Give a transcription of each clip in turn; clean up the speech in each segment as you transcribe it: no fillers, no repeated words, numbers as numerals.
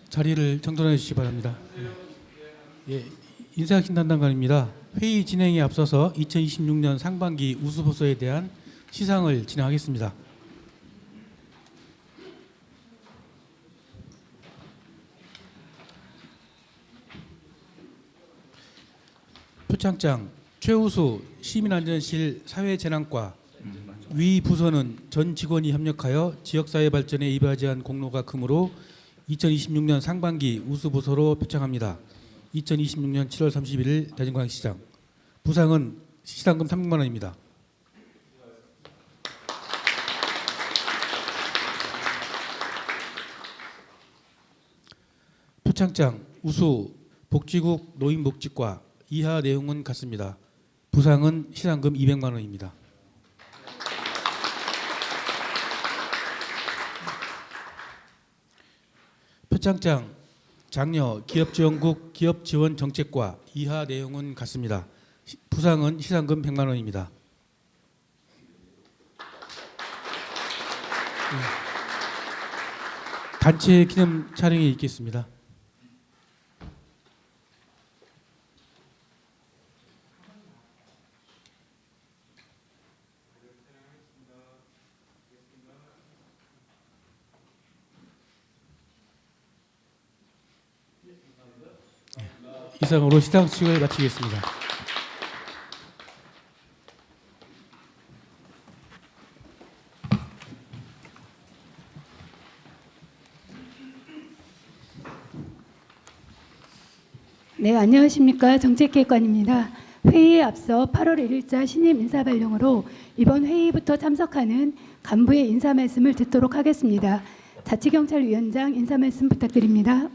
자리를 정돈해 주시기 바랍니다. 예, 인사혁신 담당관입니다. 회의 진행에 앞서서 2026년 상반기 우수보서에 대한 시상을 진행하겠습니다. 표창장 최우수 시민안전실 사회재난과 위 부서는 전 직원이 협력하여 지역사회 발전에 이바지한 공로가 크므로 2026년 상반기 우수부서로 표창합니다. 2026년 7월 31일 대전광역시장. 부상은 시상금 300만 원입니다. 표창장 우수 복지국 노인복지과 이하 내용은 같습니다. 부상은 시상금 200만 원입니다. 표창장 장려 기업지원국 기업지원정책과 이하 내용은 같습니다. 부상은 시상금 100만 원입니다. 단체 기념 촬영이 있겠습니다. 이상으로 시상식을 마치겠습니다. 네, 안녕하십니까. 정책기획관입니다. 회의에 앞서 8월 1일자 신임 인사 발령으로 이번 회의부터 참석하는 간부의 인사 말씀을 듣도록 하겠습니다. 자치경찰위원장 인사 말씀 부탁드립니다.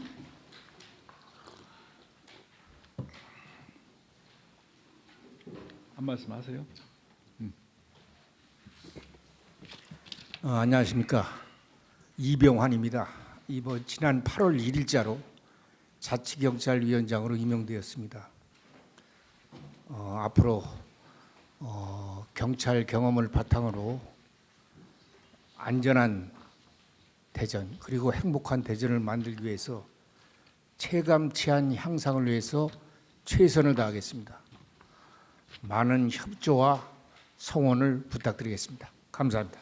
한 말씀 하세요. 안녕하십니까. 이병환입니다. 이번 지난 8월 1일자로 자치경찰위원장으로 임명되었습니다. 앞으로 경찰 경험을 바탕으로 안전한 대전 그리고 행복한 대전을 만들기 위해서 체감 치안 향상을 위해서 최선을 다하겠습니다. 많은 협조와 성원을 부탁드리겠습니다. 감사합니다.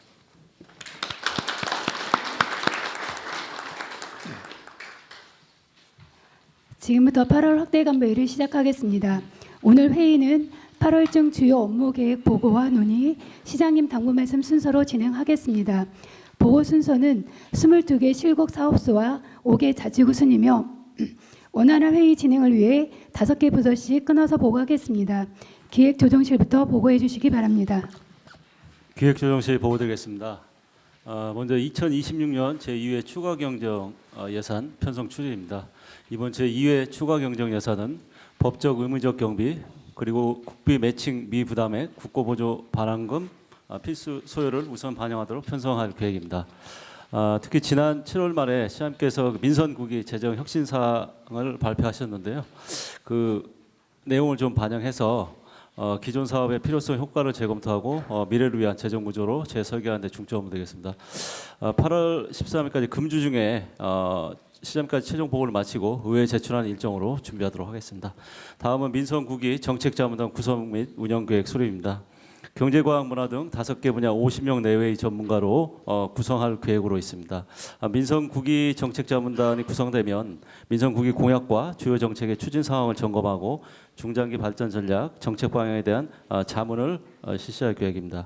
지금부터 8월 확대 간부회의를 시작하겠습니다. 오늘 회의는 8월중 주요 업무 계획 보고와 논의, 시장님 당부 말씀 순서로 진행하겠습니다. 보고 순서는 22개 실곡 사업소와 5개 자치구 순이며 원활한 회의 진행을 위해 5개 부서씩 끊어서 보고하겠습니다. 기획조정실부터 보고해 주시기 바랍니다. 기획조정실 보고드리겠습니다. 먼저 2026년 제2회 추가경정 예산 편성 추진입니다. 이번 제2회 추가경정 예산은 법적 의무적 경비 그리고 국비 매칭 미부담액 국고보조 반환금 필수 소요를 우선 반영하도록 편성할 계획입니다. 특히 지난 7월 말에 시장님께서 민선국이 재정 혁신사항을 발표하셨는데요. 그 내용을 좀 반영해서 기존 사업의 필요성 효과를 재검토하고 미래를 위한 재정 구조로 재설계하는 데 중점을 두겠습니다. 8월 13일까지 금주 중에 시장까지 최종 보고를 마치고 의회에 제출하는 일정으로 준비하도록 하겠습니다. 다음은 민선국이 정책자문단 구성 및 운영계획 수립입니다. 경제과학 문화 등 5개 분야 50명 내외의 전문가로 구성할 계획으로 있습니다. 민선국이 정책자문단이 구성되면 민선국이 공약과 주요 정책의 추진 상황을 점검하고 중장기 발전 전략, 정책 방향에 대한 자문을 실시할 계획입니다.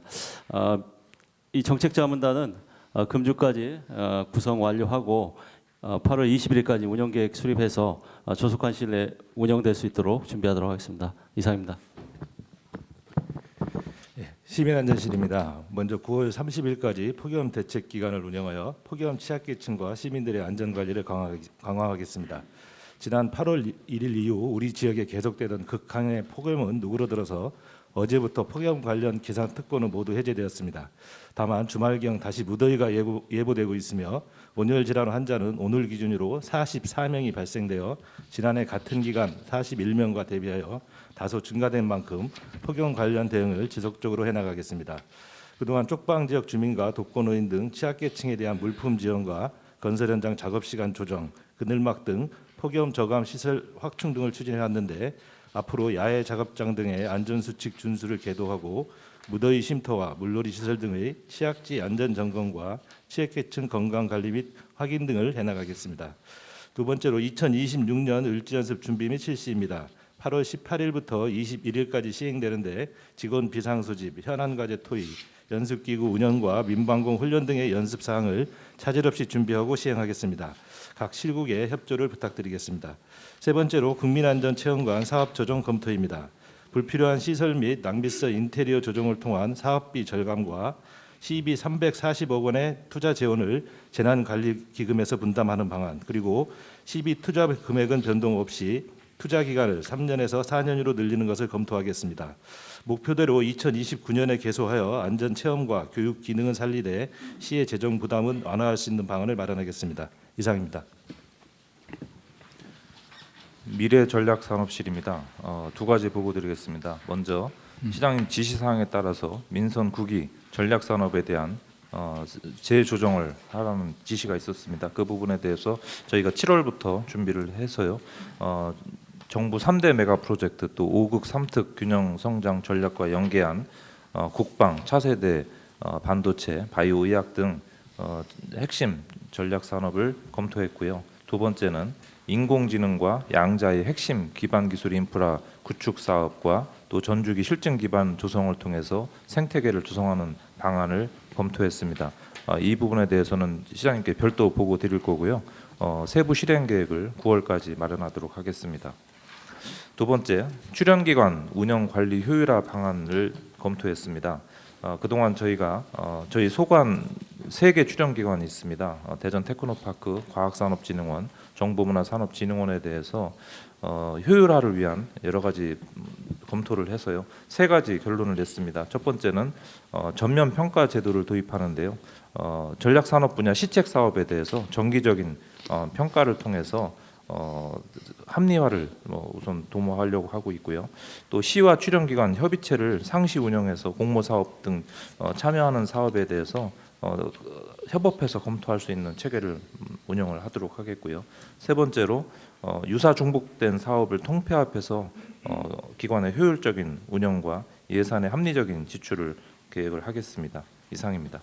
이 정책자문단은 금주까지 구성 완료하고 8월 20일까지 운영계획 수립해서 조속한 시일 내에 운영될 수 있도록 준비하도록 하겠습니다. 이상입니다. 시민안전실입니다. 먼저 9월 30일까지 폭염 대책 기간을 운영하여 폭염 취약계층과 시민들의 안전관리를 강화하겠습니다. 지난 8월 1일 이후 우리 지역에 계속되던 극강의 폭염은 누그러들어서 어제부터 폭염 관련 기상 특보는 모두 해제되었습니다. 다만 주말경 다시 무더위가 예보되고 있으며 온열 질환 환자는 오늘 기준으로 44명이 발생되어 지난해 같은 기간 41명과 대비하여 다소 증가된 만큼 폭염 관련 대응을 지속적으로 해나가겠습니다. 그동안 쪽방 지역 주민과 독거노인 등 취약계층에 대한 물품 지원과 건설 현장 작업 시간 조정, 그늘막 등 폭염 저감 시설 확충 등을 추진해 왔는데 앞으로 야외 작업장 등의 안전수칙 준수를 계도하고 무더위 쉼터와 물놀이 시설 등의 취약지 안전 점검과 취약계층 건강 관리 및 확인 등을 해나가겠습니다. 두 번째로 2026년 을지연습 준비 및 실시입니다. 8월 18일부터 21일까지 시행되는데 직원 비상소집, 현안과제 토의, 연습기구 운영과 민방공 훈련 등의 연습 사항을 차질 없이 준비하고 시행하겠습니다. 각 실국에 협조를 부탁드리겠습니다. 세 번째로 국민안전체험관 사업 조정 검토입니다. 불필요한 시설 및 낭비성 인테리어 조정을 통한 사업비 절감과 시비 340억 원의 투자 재원을 재난관리기금에서 분담하는 방안, 그리고 시비 투자 금액은 변동 없이 투자 기간을 3년에서 4년으로 늘리는 것을 검토하겠습니다. 목표대로 2029년에 개소하여 안전체험과 교육 기능은 살리되 시의 재정 부담은 완화할 수 있는 방안을 마련하겠습니다. 이상입니다. 미래전략산업실입니다. 두 가지 보고 드리겠습니다. 먼저 시장님 지시사항에 따라서 민선 9기 전략산업에 대한 재조정을 하라는 지시가 있었습니다. 그 부분에 대해서 저희가 7월부터 준비를 해서요. 정부 3대 메가 프로젝트 또 5극 3특 균형 성장 전략과 연계한 국방, 차세대 반도체, 바이오 의학 등 핵심 전략 산업을 검토했고요. 두 번째는 인공지능과 양자의 핵심 기반 기술 인프라 구축 사업과 또 전주기 실증 기반 조성을 통해서 생태계를 조성하는 방안을 검토했습니다. 이 부분에 대해서는 시장님께 별도 보고 드릴 거고요. 세부 실행 계획을 9월까지 마련하도록 하겠습니다. 두 번째, 출연기관 운영 관리 효율화 방안을 검토했습니다. 그동안 저희가 저희 소관 3개 출연기관이 있습니다. 대전 테크노파크, 과학산업진흥원, 정보문화산업진흥원에 대해서 효율화를 위한 여러 가지 검토를 해서요. 3가지 결론을 냈습니다. 첫 번째는 전면 평가 제도를 도입하는데요. 전략산업 분야 시책 사업에 대해서 정기적인 평가를 통해서 합리화를 우선 도모하려고 하고 있고요. 또 시와 출연기관 협의체를 상시 운영해서 공모사업 등 참여하는 사업에 대해서 협업해서 검토할 수 있는 체계를 운영을 하도록 하겠고요. 세 번째로 유사 중복된 사업을 통폐합해서 기관의 효율적인 운영과 예산의 합리적인 지출을 계획을 하겠습니다. 이상입니다.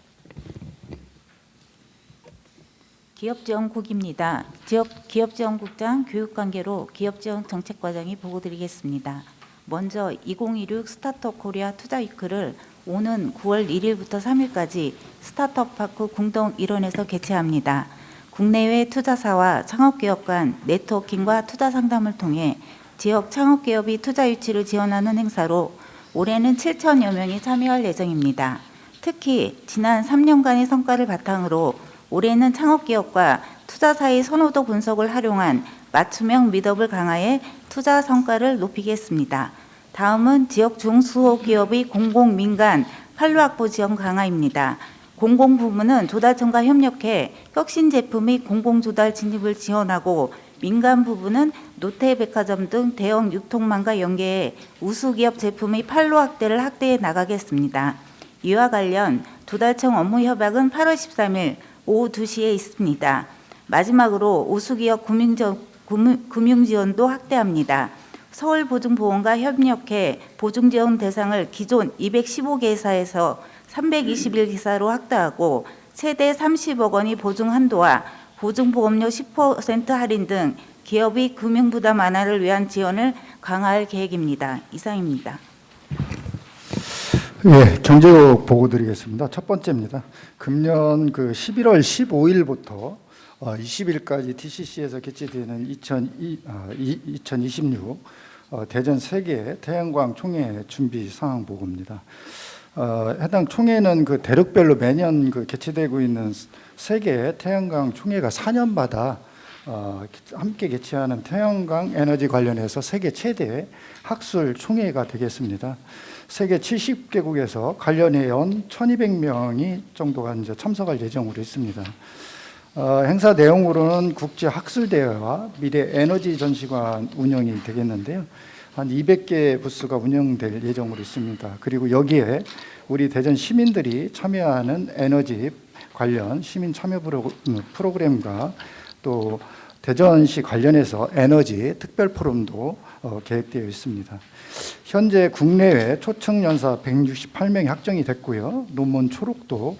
기업지원국입니다. 지역 기업지원국장 교육관계로 기업지원정책과장이 보고드리겠습니다. 먼저 2016 스타트업 코리아 투자위크를 오는 9월 1일부터 3일까지 스타트업파크 궁동 일원에서 개최합니다. 국내외 투자사와 창업기업 간 네트워킹과 투자 상담을 통해 지역 창업기업이 투자 유치를 지원하는 행사로 올해는 7천여 명이 참여할 예정입니다. 특히 지난 3년간의 성과를 바탕으로 올해는 창업기업과 투자사의 선호도 분석을 활용한 맞춤형 미덕을 강화해 투자 성과를 높이겠습니다. 다음은 지역 중소기업의 공공민간 판로 확보 지원 강화입니다. 공공부문은 조달청과 협력해 혁신 제품 및 공공조달 진입을 지원하고 민간 부분은 롯데백화점 등 대형 유통망과 연계해 우수기업 제품의 판로 확대를 확대해 나가겠습니다. 이와 관련 조달청 업무 협약은 8월 13일 오후 2시에 있습니다. 마지막으로 우수기업 금융지원도 확대합니다. 서울보증보험과 협력해 보증지원 대상을 기존 215개사에서 321기사로 확대하고 최대 30억 원이 보증 한도와 보증보험료 10% 할인 등 기업의 금융부담 완화를 위한 지원을 강화할 계획입니다. 이상입니다. 예, 경제국 보고 드리겠습니다. 첫 번째입니다. 금년 11월 15일부터 20일까지 TCC에서 개최되는 2026 대전 세계 태양광 총회 준비 상황 보고입니다. 해당 총회는 대륙별로 매년 개최되고 있는 세계 태양광 총회가 4년마다 함께 개최하는 태양광 에너지 관련해서 세계 최대 학술 총회가 되겠습니다. 세계 70개국에서 관련 회원 1,200명이 정도가 이제 참석할 예정으로 있습니다. 행사 내용으로는 국제 학술 대회와 미래 에너지 전시관 운영이 되겠는데요. 한 200개 부스가 운영될 예정으로 있습니다. 그리고 여기에 우리 대전 시민들이 참여하는 에너지 관련 시민 참여 프로그램과 또 대전시 관련해서 에너지 특별 포럼도 계획되어 있습니다. 현재 국내외 초청연사 168명이 확정이 됐고요. 논문 초록도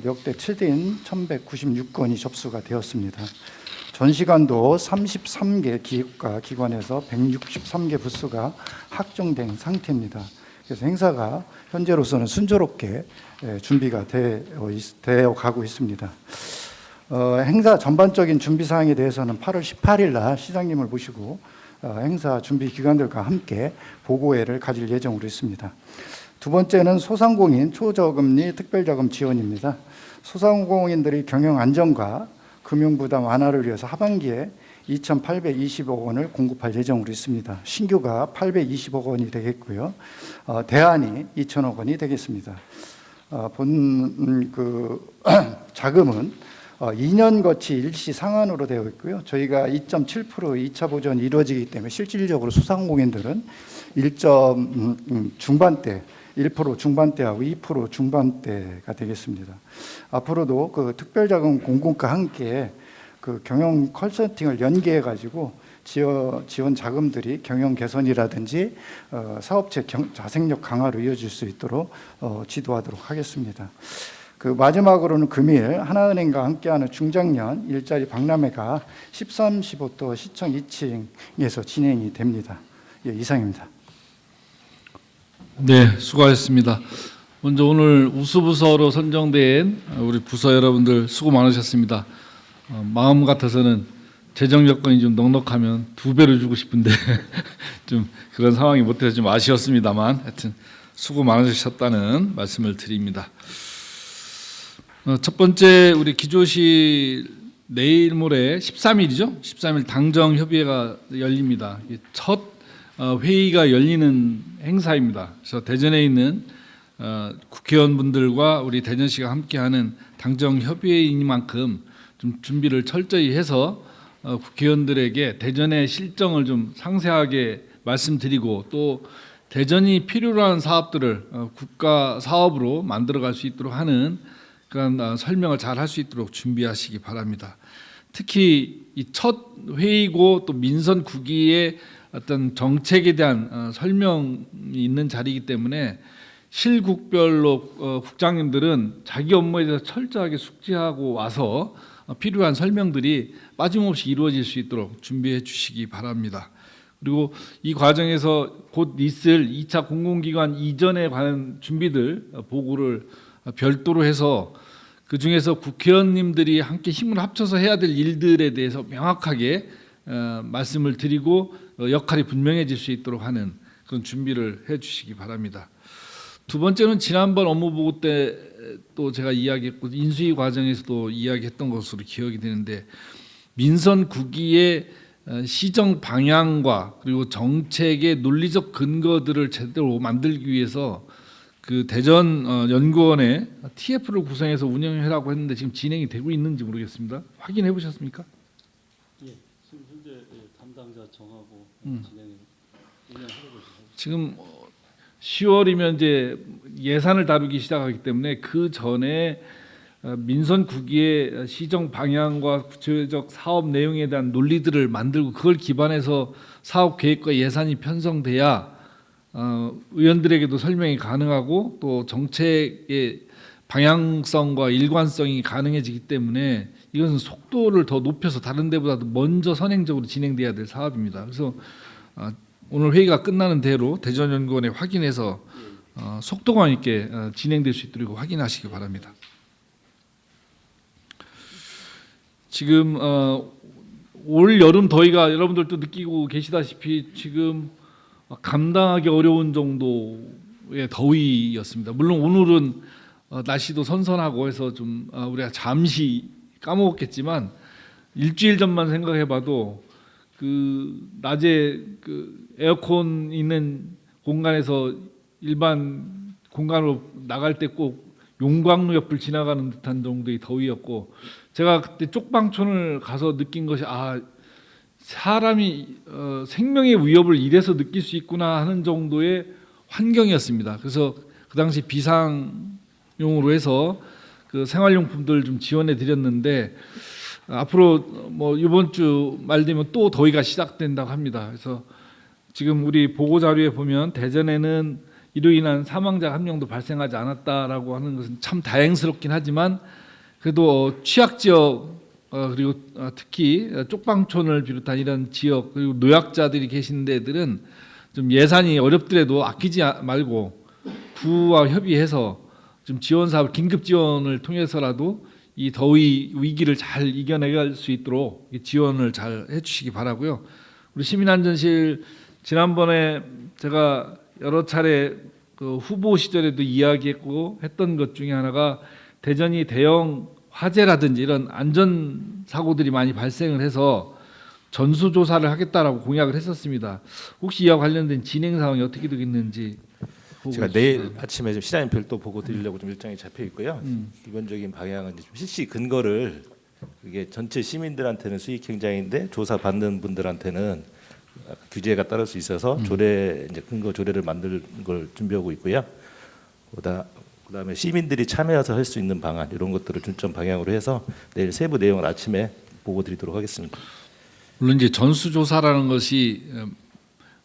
역대 최대인 1,196건이 접수가 되었습니다. 전시관도 33개 기업과 기관에서 163개 부스가 확정된 상태입니다. 그래서 행사가 현재로서는 순조롭게 준비가 되어 가고 있습니다. 행사 전반적인 준비 사항에 대해서는 8월 18일 날 시장님을 모시고 행사 준비 기관들과 함께 보고회를 가질 예정으로 있습니다. 두 번째는 소상공인 초저금리 특별자금 지원입니다. 소상공인들의 경영 안정과 금융 부담 완화를 위해서 하반기에 2,820억 원을 공급할 예정으로 있습니다. 신규가 820억 원이 되겠고요. 대안이 2,000억 원이 되겠습니다. 자금은 2년 거치 일시 상한으로 되어 있고요. 저희가 2.7% 2차 보전이 이루어지기 때문에 실질적으로 소상공인들은 1점 중반대 1% 중반대하고 2% 중반대가 되겠습니다. 앞으로도 그 특별자금 공급과 함께 그 경영 컨설팅을 연계해 가지고 지원 자금들이 경영 개선이라든지 사업체 자생력 강화로 이어질 수 있도록 지도하도록 하겠습니다. 그 마지막으로는 금일 하나은행과 함께하는 중장년 일자리 박람회가 13, 15도 시청 2층에서 진행이 됩니다. 예, 이상입니다. 네, 수고하셨습니다. 먼저 오늘 우수부서로 선정된 우리 부서 여러분들 수고 많으셨습니다. 마음 같아서는 재정 여건이 좀 넉넉하면 2배로 주고 싶은데 좀 그런 상황이 못 돼서 좀 아쉬웠습니다만 하여튼 수고 많으셨다는 말씀을 드립니다. 첫 번째 우리 기조실 내일 모레 13일이죠. 13일 당정 협의회가 열립니다. 첫 회의가 열리는 행사입니다. 그래서 대전에 있는 국회의원분들과 우리 대전시가 함께하는 당정 협의회이니만큼 좀 준비를 철저히 해서 국회의원들에게 대전의 실정을 좀 상세하게 말씀드리고 또 대전이 필요로 하는 사업들을 국가 사업으로 만들어갈 수 있도록 하는 그런 설명을 잘 할 수 있도록 준비하시기 바랍니다. 특히 이 첫 회의고 또 민선 국위의 어떤 정책에 대한 설명이 있는 자리이기 때문에 실국별로 국장님들은 자기 업무에 대해서 철저하게 숙지하고 와서 필요한 설명들이 빠짐없이 이루어질 수 있도록 준비해 주시기 바랍니다. 그리고 이 과정에서 곧 있을 2차 공공기관 이전에 관한 준비들 보고를 별도로 해서 그중에서 국회의원님들이 함께 힘을 합쳐서 해야 될 일들에 대해서 명확하게 말씀을 드리고 역할이 분명해질 수 있도록 하는 그런 준비를 해 주시기 바랍니다. 두 번째는 지난번 업무보고 때 또 제가 이야기했고 인수위 과정에서도 이야기했던 것으로 기억이 되는데 민선 국위의 시정 방향과 그리고 정책의 논리적 근거들을 제대로 만들기 위해서 그 대전 연구원에 TF를 구성해서 운영해라고 했는데 지금 진행이 되고 있는지 모르겠습니다. 확인해 보셨습니까? 예, 지금 현재 담당자 정하고 진행하고 있습니다. 지금 10월이면 이제 예산을 다루기 시작하기 때문에 그 전에 민선 국위의 시정 방향과 구체적 사업 내용에 대한 논리들을 만들고 그걸 기반해서 사업 계획과 예산이 편성돼야 의원들에게도 설명이 가능하고 또 정책의 방향성과 일관성이 가능해지기 때문에 이것은 속도를 더 높여서 다른 데보다도 먼저 선행적으로 진행돼야 될 사업입니다. 그래서 오늘 회의가 끝나는 대로 대전연구원에 확인해서 속도감 있게 진행될 수 있도록 확인하시기 바랍니다. 지금 올 여름 더위가 여러분들도 느끼고 계시다시피 지금 감당하기 어려운 정도의 더위였습니다. 물론 오늘은 날씨도 선선하고 해서 좀 우리가 잠시 까먹었겠지만 일주일 전만 생각해봐도 그 낮에 그 에어컨 있는 공간에서 일반 공간으로 나갈 때 꼭 용광로 옆을 지나가는 듯한 정도의 더위였고 제가 그때 쪽방촌을 가서 느낀 것이 사람이 생명의 위협을 이래서 느낄 수 있구나 하는 정도의 환경이었습니다. 그래서 그 당시 비상용으로 해서 그 생활용품들 좀 지원해 드렸는데 앞으로 뭐 이번 주 말 되면 또 더위가 시작된다고 합니다. 그래서 지금 우리 보고 자료에 보면 대전에는 이로 인한 사망자 한 명도 발생하지 않았다라고 하는 것은 참 다행스럽긴 하지만 그래도 취약 지역 그리고 특히 쪽방촌을 비롯한 이런 지역 그리고 노약자들이 계신 데들은 좀 예산이 어렵더라도 아끼지 말고 구와 협의해서 좀 지원 사업 긴급 지원을 통해서라도 이 더위 위기를 잘 이겨내갈 수 있도록 지원을 잘 해주시기 바라고요. 우리 시민안전실 지난번에 제가 여러 차례 그 후보 시절에도 이야기했고 했던 것 중에 하나가 대전이 대형 화재라든지 이런 안전 사고들이 많이 발생을 해서 전수조사를 하겠다라고 공약을 했었습니다. 혹시 이와 관련된 진행 상황이 어떻게 되겠는지 보고 제가 계시죠? 내일 아침에 좀 시장님 별도 보고 드리려고 좀 일정이 잡혀 있고요. 기본적인 방향은 이제 좀 실시 근거를 이게 전체 시민들한테는 수익 행장인데 조사 받는 분들한테는 규제가 따를 수 있어서 조례 이제 근거 조례를 만들 걸 준비하고 있고요. 그다음에 시민들이 참여해서 할 수 있는 방안 이런 것들을 중점 방향으로 해서 내일 세부 내용을 아침에 보고 드리도록 하겠습니다. 물론 이제 전수조사라는 것이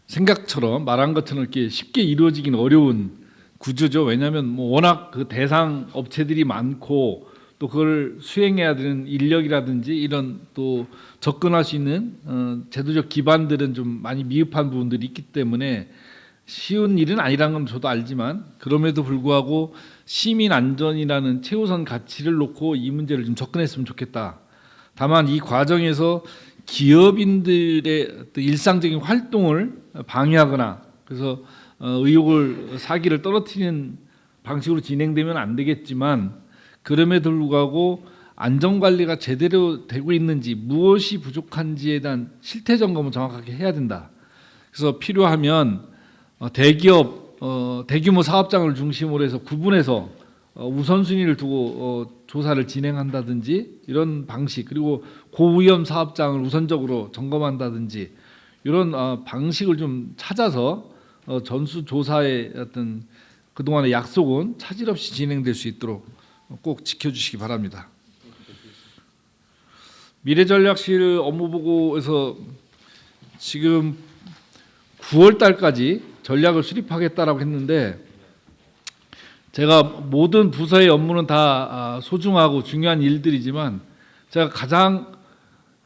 생각처럼 말한 것처럼 이렇게 쉽게 이루어지기는 어려운 구조죠. 왜냐하면 뭐 워낙 그 대상 업체들이 많고 또 그걸 수행해야 되는 인력이라든지 이런 또 접근할 수 있는 제도적 기반들은 좀 많이 미흡한 부분들이 있기 때문에 쉬운 일은 아니라는 건 저도 알지만 그럼에도 불구하고 시민 안전이라는 최우선 가치를 놓고 이 문제를 좀 접근했으면 좋겠다. 다만 이 과정에서 기업인들의 일상적인 활동을 방해하거나 그래서 의혹을 사기를 떨어뜨리는 방식으로 진행되면 안 되겠지만 그럼에도 불구하고 안전관리가 제대로 되고 있는지 무엇이 부족한지에 대한 실태 점검을 정확하게 해야 된다. 그래서 필요하면 대기업 대규모 사업장을 중심으로 해서 구분해서 우선순위를 두고 조사를 진행한다든지 이런 방식 그리고 고위험 사업장을 우선적으로 점검한다든지 이런 방식을 좀 찾아서 전수조사의 어떤 그동안의 약속은 차질 없이 진행될 수 있도록 꼭 지켜주시기 바랍니다. 미래전략실 업무보고에서 지금 9월 달까지 전략을 수립하겠다라고 했는데 제가 모든 부서의 업무는 다 소중하고 중요한 일들이지만 제가 가장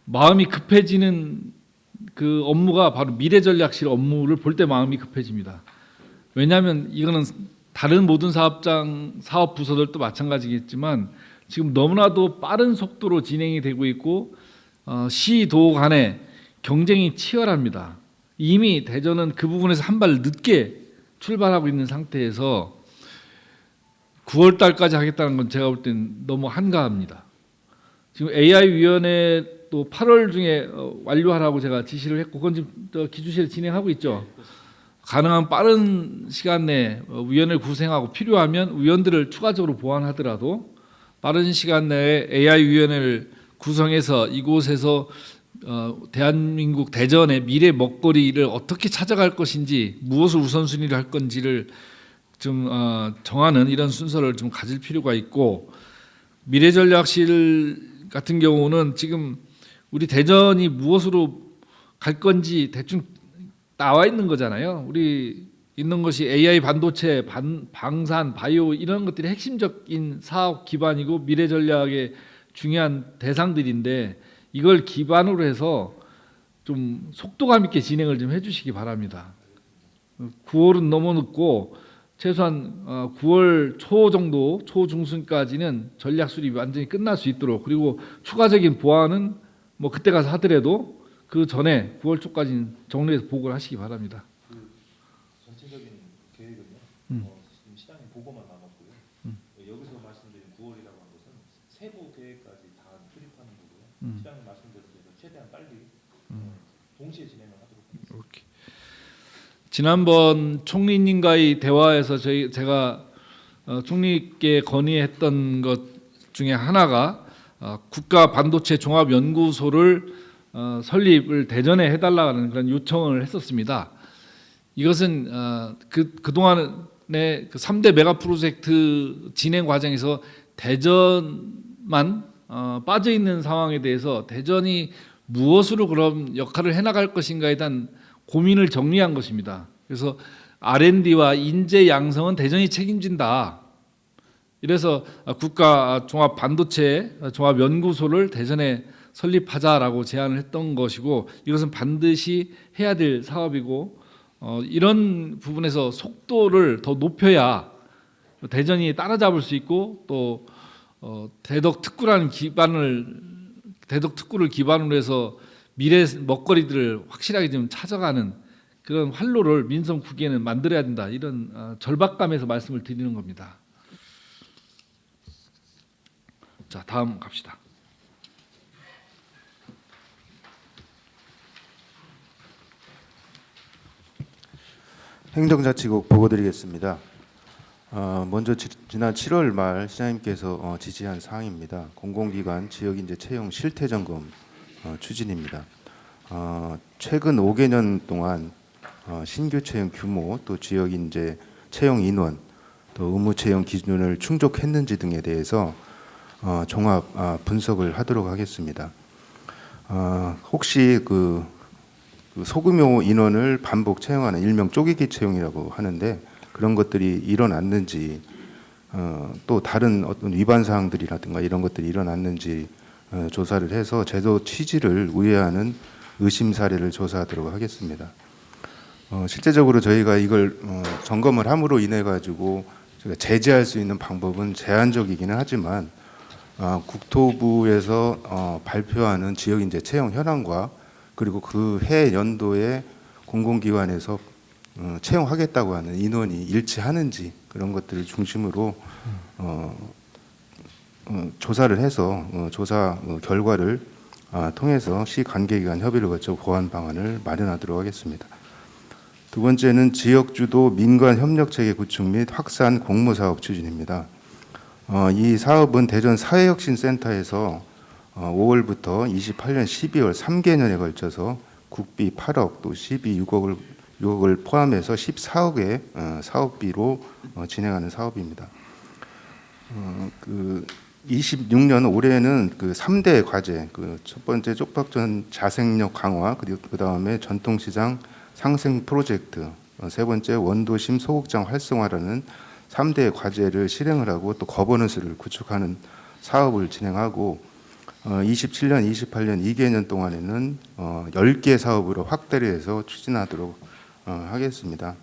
마음이 급해지는 그 업무가 바로 미래전략실 업무를 볼 때 마음이 급해집니다. 왜냐하면 이거는 다른 모든 사업 부서들도 마찬가지겠지만 지금 너무나도 빠른 속도로 진행이 되고 있고 시도 간에 경쟁이 치열합니다. 이미 대전은 그 부분에서 한 발 늦게 출발하고 있는 상태에서 9월 달까지 하겠다는 건 제가 볼 땐 너무 한가합니다. 지금 AI-위원회 또 8월 중에 완료하라고 제가 지시를 했고 그건 지금 기주실에 진행하고 있죠. 가능한 빠른 시간 내에 위원회를 구성하고 필요하면 위원들을 추가적으로 보완하더라도 빠른 시간 내에 AI-위원회를 구성해서 이곳에서 대한민국 대전의 미래 먹거리를 어떻게 찾아갈 것인지 무엇을 우선순위로 할 건지를 좀 정하는 이런 순서를 좀 가질 필요가 있고 미래전략실 같은 경우는 지금 우리 대전이 무엇으로 갈 건지 대충 나와 있는 거잖아요. 우리 있는 것이 AI 반도체, 방산, 바이오 이런 것들이 핵심적인 사업 기반이고 미래전략의 중요한 대상들인데 이걸 기반으로 해서 좀 속도감 있게 진행을 좀 해주시기 바랍니다. 9월은 너무 늦고 최소한 9월 초 정도, 초중순까지는 전략 수립이 완전히 끝날 수 있도록 그리고 추가적인 보완은 뭐 그때 가서 하더라도 그 전에 9월 초까지는 정리해서 보고를 하시기 바랍니다. 전체적인 계획은요. 지금 시장님 보고만 남았고요. 여기서 말씀드린 9월이라고 한 것은 세부 계획까지 다 수립하는 거고요. 시장님 말씀드린 대로 최대한 빨리 동시에 진행을 하도록 하겠습니다. 이렇게. 지난번 총리님과의 대화에서 제가 총리께 건의했던 것 중에 하나가 국가 반도체 종합 연구소를 설립을 대전에 해달라는 그런 요청을 했었습니다. 이것은 그동안의 그 3대 메가 프로젝트 진행 과정에서 대전만 빠져 있는 상황에 대해서 대전이 무엇으로 그럼 역할을 해나갈 것인가에 대한 고민을 정리한 것입니다. 그래서 R&D와 인재 양성은 대전이 책임진다. 이래서 국가 종합 반도체 종합 연구소를 대전에 설립하자라고 제안을 했던 것이고, 이것은 반드시 해야 될 사업이고, 이런 부분에서 속도를 더 높여야 대전이 따라잡을 수 있고, 또 대덕 특구를 기반으로 해서 미래 먹거리들을 확실하게 좀 찾아가는 그런 활로를 민선 9기에는 만들어야 된다. 이런 절박감에서 말씀을 드리는 겁니다. 자, 다음 갑시다. 행정자치국 보고드리겠습니다. 먼저 지난 7월 말 시장님께서 지시한 사항입니다. 공공기관 지역인재 채용 실태 점검 추진입니다. 최근 5개년 동안 신규 채용 규모, 또 지역인재 채용 인원, 또 의무 채용 기준을 충족했는지 등에 대해서 종합 분석을 하도록 하겠습니다. 혹시 그 소규모 인원을 반복 채용하는 일명 쪼개기 채용이라고 하는데, 그런 것들이 일어났는지, 또 다른 어떤 위반 사항들이라든가 이런 것들이 일어났는지 조사를 해서 제도 취지를 우회하는 의심 사례를 조사하도록 하겠습니다. 실제적으로 저희가 이걸 점검을 함으로 인해 가지고 저희가 제재할 수 있는 방법은 제한적이기는 하지만, 국토부에서 발표하는 지역인재 채용 현황과 그리고 그 해 연도에 공공기관에서 채용하겠다고 하는 인원이 일치하는지, 그런 것들을 중심으로 조사를 해서 조사 결과를 통해서 시 관계기관 협의를 거쳐 보완 방안을 마련하도록 하겠습니다. 두 번째는 지역주도 민관협력체계 구축 및 확산 공모사업 추진입니다. 이 사업은 대전 사회혁신센터에서 5월부터 28년 12월 3개년에 걸쳐서 국비 8억, 또 시비 6억을 포함해서 14억의 사업비로 진행하는 사업입니다. 26년 올해는 그 3대 과제, 첫 번째 쪽박전 자생력 강화, 그리고 그 다음에 전통시장 상생 프로젝트, 세 번째 원도심 소극장 활성화라는 3대 과제를 실행을 하고, 또 거버넌스를 구축하는 사업을 진행하고, 27년, 28년 2개년 동안에는 10개 사업으로 확대를 해서 추진하도록 하겠습니다.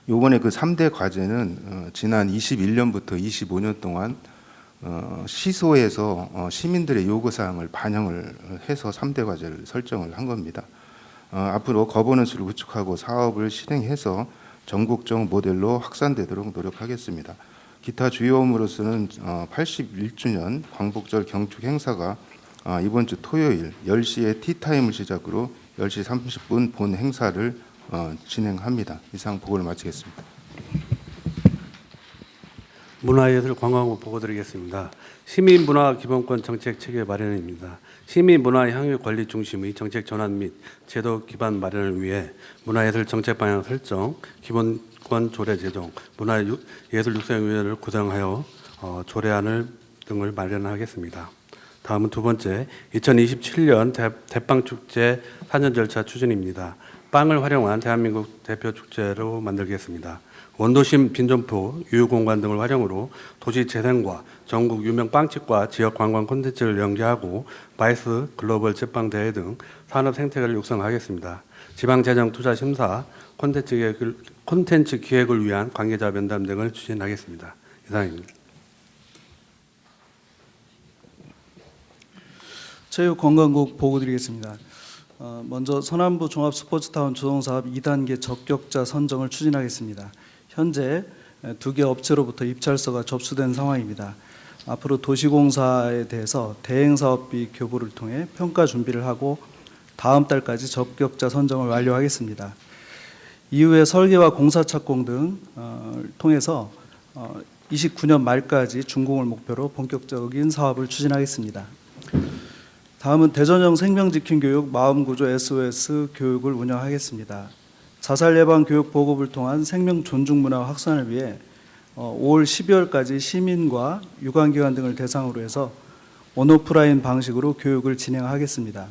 요번에 그 3대 과제는 지난 21년부터 25년 동안 시소에서 시민들의 요구사항을 반영을 해서 3대 과제를 설정을 한 겁니다. 앞으로 거버넌스를 구축하고 사업을 실행해서 전국적 모델로 확산되도록 노력하겠습니다. 기타 주요 업무로서는 81주년 광복절 경축 행사가 이번 주 토요일 10시에 티타임을 시작으로 10시 30분 본 행사를 진행합니다. 이상 보고를 마치겠습니다. 문화예술관광부 보고드리겠습니다. 시민문화기본권 정책 체계 마련입니다. 시민문화 향유 관리 중심의 정책 전환 및 제도 기반 마련을 위해 문화예술 정책 방향 설정, 기본권 조례 제정, 문화예술 육성위원회를 구성하여 조례안을 등을 마련하겠습니다. 다음은 두 번째, 2027년 대빵축제 4년 절차 추진입니다. 빵을 활용한 대한민국 대표 축제로 만들겠습니다. 원도심 빈점포, 유휴공간 등을 활용으로 도시 재생과 전국 유명 빵집과 지역 관광 콘텐츠를 연계하고 바이스 글로벌 제빵대회 등 산업 생태계를 육성하겠습니다. 지방재정투자심사, 콘텐츠 기획을 위한 관계자 면담 등을 추진하겠습니다. 이상입니다. 체육관광국 보고드리겠습니다. 먼저 서남부 종합스포츠타운 조성사업 2단계 적격자 선정을 추진하겠습니다. 현재 2개 업체로부터 입찰서가 접수된 상황입니다. 앞으로 도시공사에 대해서 대행사업비 교부를 통해 평가 준비를 하고 다음 달까지 적격자 선정을 완료하겠습니다. 이후에 설계와 공사 착공 등을 통해서 29년 말까지 준공을 목표로 본격적인 사업을 추진하겠습니다. 다음은 대전형 생명지킴 교육 마음구조 SOS 교육을 운영하겠습니다. 자살 예방 교육 보급을 통한 생명 존중 문화 확산을 위해 5월 12월까지 시민과 유관기관 등을 대상으로 해서 온오프라인 방식으로 교육을 진행하겠습니다.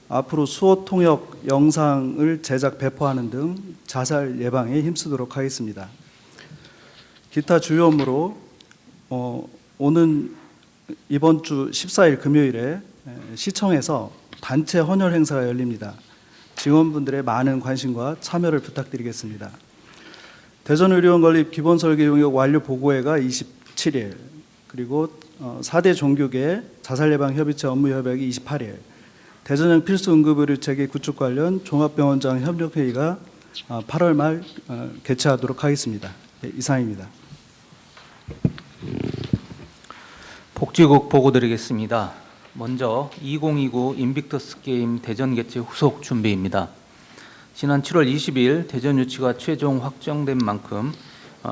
앞으로 수어 통역 영상을 제작 배포하는 등 자살 예방에 힘쓰도록 하겠습니다. 기타 주요 업무로 오는 이번 주 14일 금요일에 시청에서 단체 헌혈 행사가 열립니다. 직원분들의 많은 관심과 참여를 부탁드리겠습니다. 대전의료원 건립 기본설계 용역 완료 보고회가 27일, 그리고 4대 종교계 자살예방협의체 업무협약이 28일, 대전형 필수 응급의료체계 구축 관련 종합병원장 협력회의가 8월 말 개최하도록 하겠습니다. 이상입니다. 복지국 보고드리겠습니다. 먼저 2029 인빅터스 게임 대전 개최 후속 준비입니다. 지난 7월 20일 대전 유치가 최종 확정된 만큼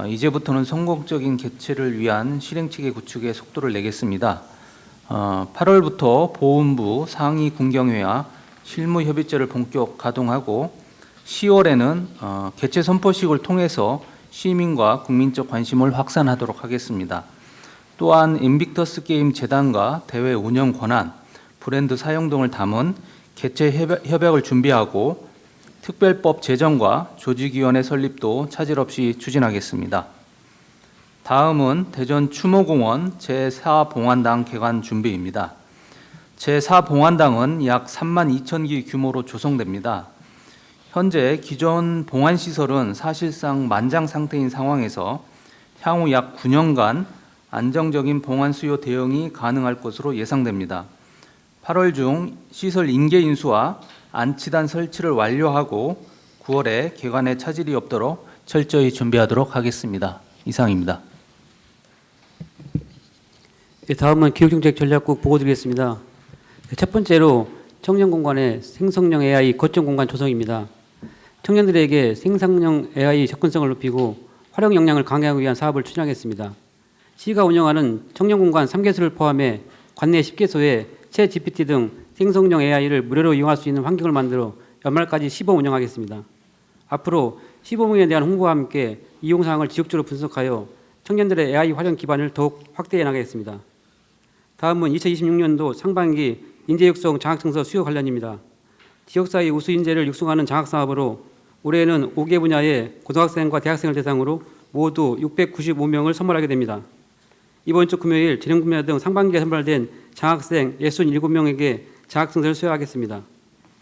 이제부터는 성공적인 개최를 위한 실행체계 구축에 속도를 내겠습니다. 8월부터 보훈부 상위 군경회와 실무협의체를 본격 가동하고 10월에는 개최 선포식을 통해서 시민과 국민적 관심을 확산하도록 하겠습니다. 또한 인빅터스 게임 재단과 대회 운영 권한, 브랜드 사용 등을 담은 개최 협약을 준비하고 특별법 제정과 조직위원회 설립도 차질 없이 추진하겠습니다. 다음은 대전 추모공원 제4봉안당 개관 준비입니다. 제4봉안당은 약 3만 2천 기 규모로 조성됩니다. 현재 기존 봉안시설은 사실상 만장 상태인 상황에서 향후 약 9년간 안정적인 봉안 수요 대응이 가능할 것으로 예상됩니다. 8월 중 시설 인계 인수와 안치단 설치를 완료하고 9월에 개관에 차질이 없도록 철저히 준비하도록 하겠습니다. 이상입니다. 다음은 교육정책전략국 보고드리겠습니다. 첫 번째로 청년공간의 생성형 AI 거점 공간 조성입니다. 청년들에게 생성형 AI 접근성을 높이고 활용 역량을 강화하기 위한 사업을 추진하겠습니다. 시가 운영하는 청년공간 3개소를 포함해 관내 10개소에 챗GPT 등 생성형 AI를 무료로 이용할 수 있는 환경을 만들어 연말까지 시범 운영하겠습니다. 앞으로 시범운영에 대한 홍보와 함께 이용사항을 지속적으로 분석하여 청년들의 AI 활용 기반을 더욱 확대해 나가겠습니다. 다음은 2026년도 상반기 인재육성 장학증서 수요 관련입니다. 지역사회 우수 인재를 육성하는 장학사업으로 올해는 5개 분야의 고등학생과 대학생을 대상으로 모두 695명을 선발하게 됩니다. 이번 주 금요일 재능분야 등 상반기에 선발된 장학생 67명에게 장학증서를 수여하겠습니다.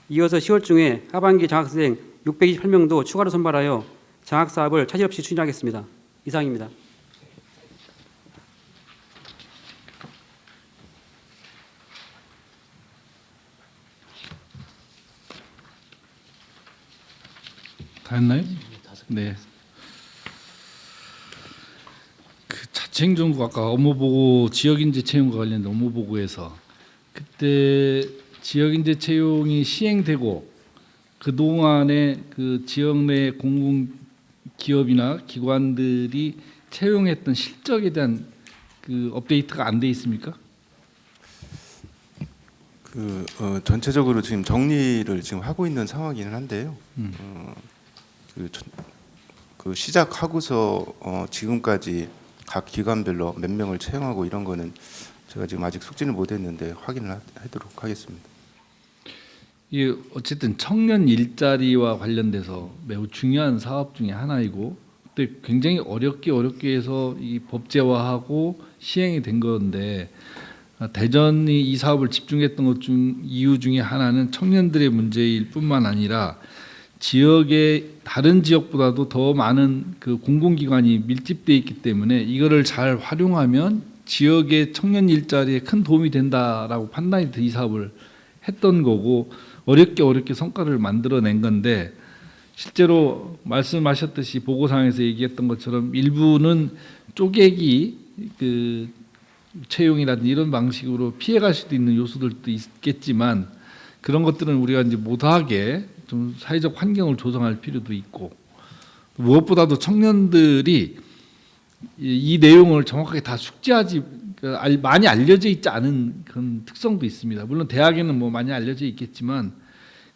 이어서 10월 중에 하반기 장학생 628명도 추가로 선발하여 장학사업을 차질 없이 추진하겠습니다. 이상입니다. 다 했나요? 네. 그 자치행정국 아까 업무보고 지역인재 채용과 관련된 업무보고에서 그때 지역인재 채용이 시행되고 그 동안에 그 지역 내 공공기업이나 기관들이 채용했던 실적에 대한 그 업데이트가 안 돼 있습니까? 전체적으로 지금 정리를 지금 하고 있는 상황이긴 한데요. 그 시작하고서 지금까지 각 기관별로 몇 명을 채용하고 이런 거는 제가 지금 아직 숙지를 못했는데 확인을 하도록 하겠습니다. 이 어쨌든 청년 일자리와 관련돼서 매우 중요한 사업 중에 하나이고 그때 굉장히 어렵게 해서 이 법제화하고 시행이 된 건데 대전이 이 사업을 집중했던 것 중 이유 중에 하나는 청년들의 문제일 뿐만 아니라 지역의 다른 지역보다도 더 많은 그 공공기관이 밀집돼 있기 때문에 이거를 잘 활용하면 지역의 청년 일자리에 큰 도움이 된다라고 판단이 돼 이 사업을 했던 거고 어렵게 성과를 만들어낸 건데 실제로 말씀하셨듯이 보고상에서 얘기했던 것처럼 일부는 쪼개기 그 채용이라든지 이런 방식으로 피해갈 수도 있는 요소들도 있겠지만 그런 것들은 우리가 이제 못하게 좀 사회적 환경을 조성할 필요도 있고 무엇보다도 청년들이 이 내용을 정확하게 다 숙지하지 많이 알려져 있지 않은 그런 특성도 있습니다. 물론 대학에는 뭐 많이 알려져 있겠지만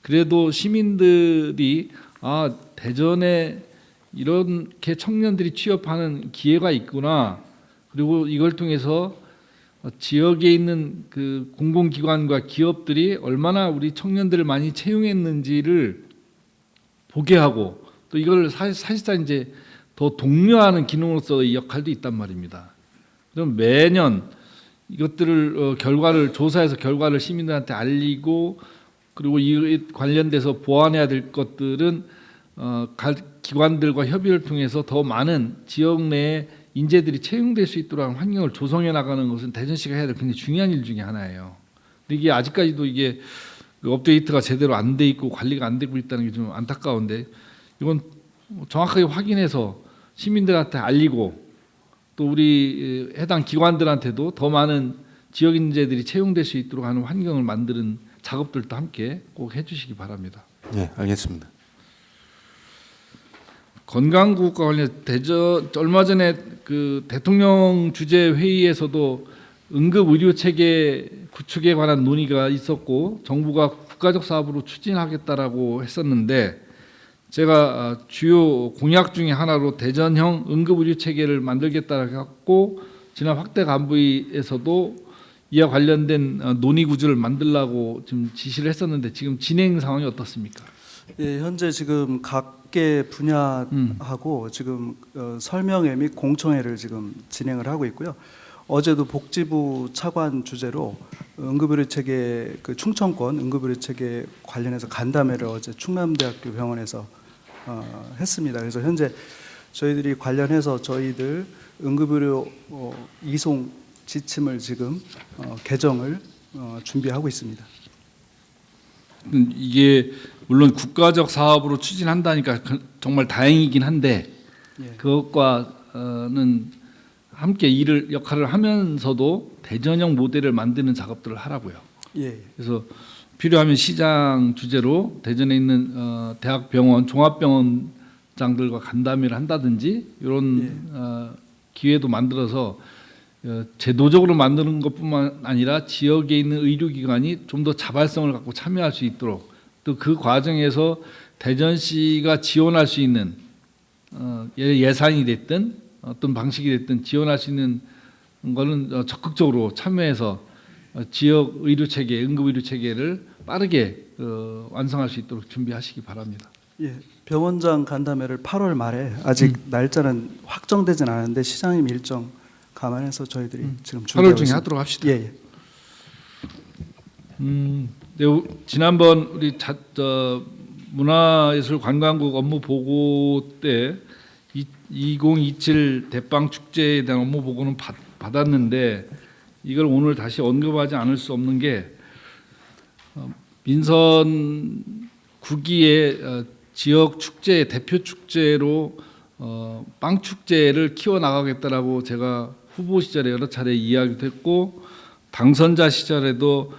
그래도 시민들이 대전에 이렇게 청년들이 취업하는 기회가 있구나. 그리고 이걸 통해서 지역에 있는 그 공공기관과 기업들이 얼마나 우리 청년들을 많이 채용했는지를 보게 하고 또 이걸 사실상 이제 더 독려하는 기능으로서의 역할도 있단 말입니다. 그럼 매년 이것들을 결과를 조사해서 결과를 시민들한테 알리고 그리고 이 관련돼서 보완해야 될 것들은 각 기관들과 협의를 통해서 더 많은 지역 내에 인재들이 채용될 수 있도록 하는 환경을 조성해 나가는 것은 대전시가 해야 될 굉장히 중요한 일 중에 하나예요. 근데 이게 아직까지도 이게 업데이트가 제대로 안 돼 있고 관리가 안 되고 있다는 게 좀 안타까운데 이건 정확하게 확인해서 시민들한테 알리고 또 우리 해당 기관들한테도 더 많은 지역 인재들이 채용될 수 있도록 하는 환경을 만드는 작업들도 함께 꼭 해주시기 바랍니다. 네, 알겠습니다. 건강국과 관련 대전 얼마 전에 그 대통령 주재 회의에서도 응급 의료 체계 구축에 관한 논의가 있었고 정부가 국가적 사업으로 추진하겠다라고 했었는데 제가 주요 공약 중에 하나로 대전형 응급 의료 체계를 만들겠다라고 했고 지난 확대 간부회에서도 이와 관련된 논의 구조를 만들라고 지금 지시를 했었는데 지금 진행 상황이 어떻습니까? 예, 현재 지금 각계 분야하고 지금 설명회 및 공청회를 지금 진행을 하고 있고요. 어제도 복지부 차관 주재로 응급의료체계 그 충청권 응급의료체계 관련해서 간담회를 어제 충남대학교 병원에서 했습니다. 그래서 현재 저희들이 관련해서 저희들 응급의료 이송 지침을 지금 개정을 준비하고 있습니다. 이게 물론 국가적 사업으로 추진한다니까 정말 다행이긴 한데 예. 그것과는 함께 역할을 하면서도 대전형 모델을 만드는 작업들을 하라고요. 예. 그래서 필요하면 시장 주재로 대전에 있는 대학병원, 종합병원장들과 간담회를 한다든지 이런 기회도 만들어서 제도적으로 만드는 것뿐만 아니라 지역에 있는 의료기관이 좀 더 자발성을 갖고 참여할 수 있도록 또 그 과정에서 대전시가 지원할 수 있는 예산이 됐든 어떤 방식이 됐든 지원할 수 있는 거는 적극적으로 참여해서 지역 의료체계, 응급의료체계를 빠르게 완성할 수 있도록 준비하시기 바랍니다. 예, 병원장 간담회를 8월 말에 아직 날짜는 확정되진 않았는데 시장님 일정 감안해서 저희들이 지금 준비하고 8월 중에 있습니다. 하도록 합시다. 예, 예. 네, 지난번 우리 문화예술관광국 업무 보고 때 2027 대빵 축제에 대한 업무 보고는 받았는데 이걸 오늘 다시 언급하지 않을 수 없는 게 민선 9기의 지역 축제 대표 축제로 빵 축제를 키워 나가겠다라고 제가 후보 시절에 여러 차례 이야기도 했고 당선자 시절에도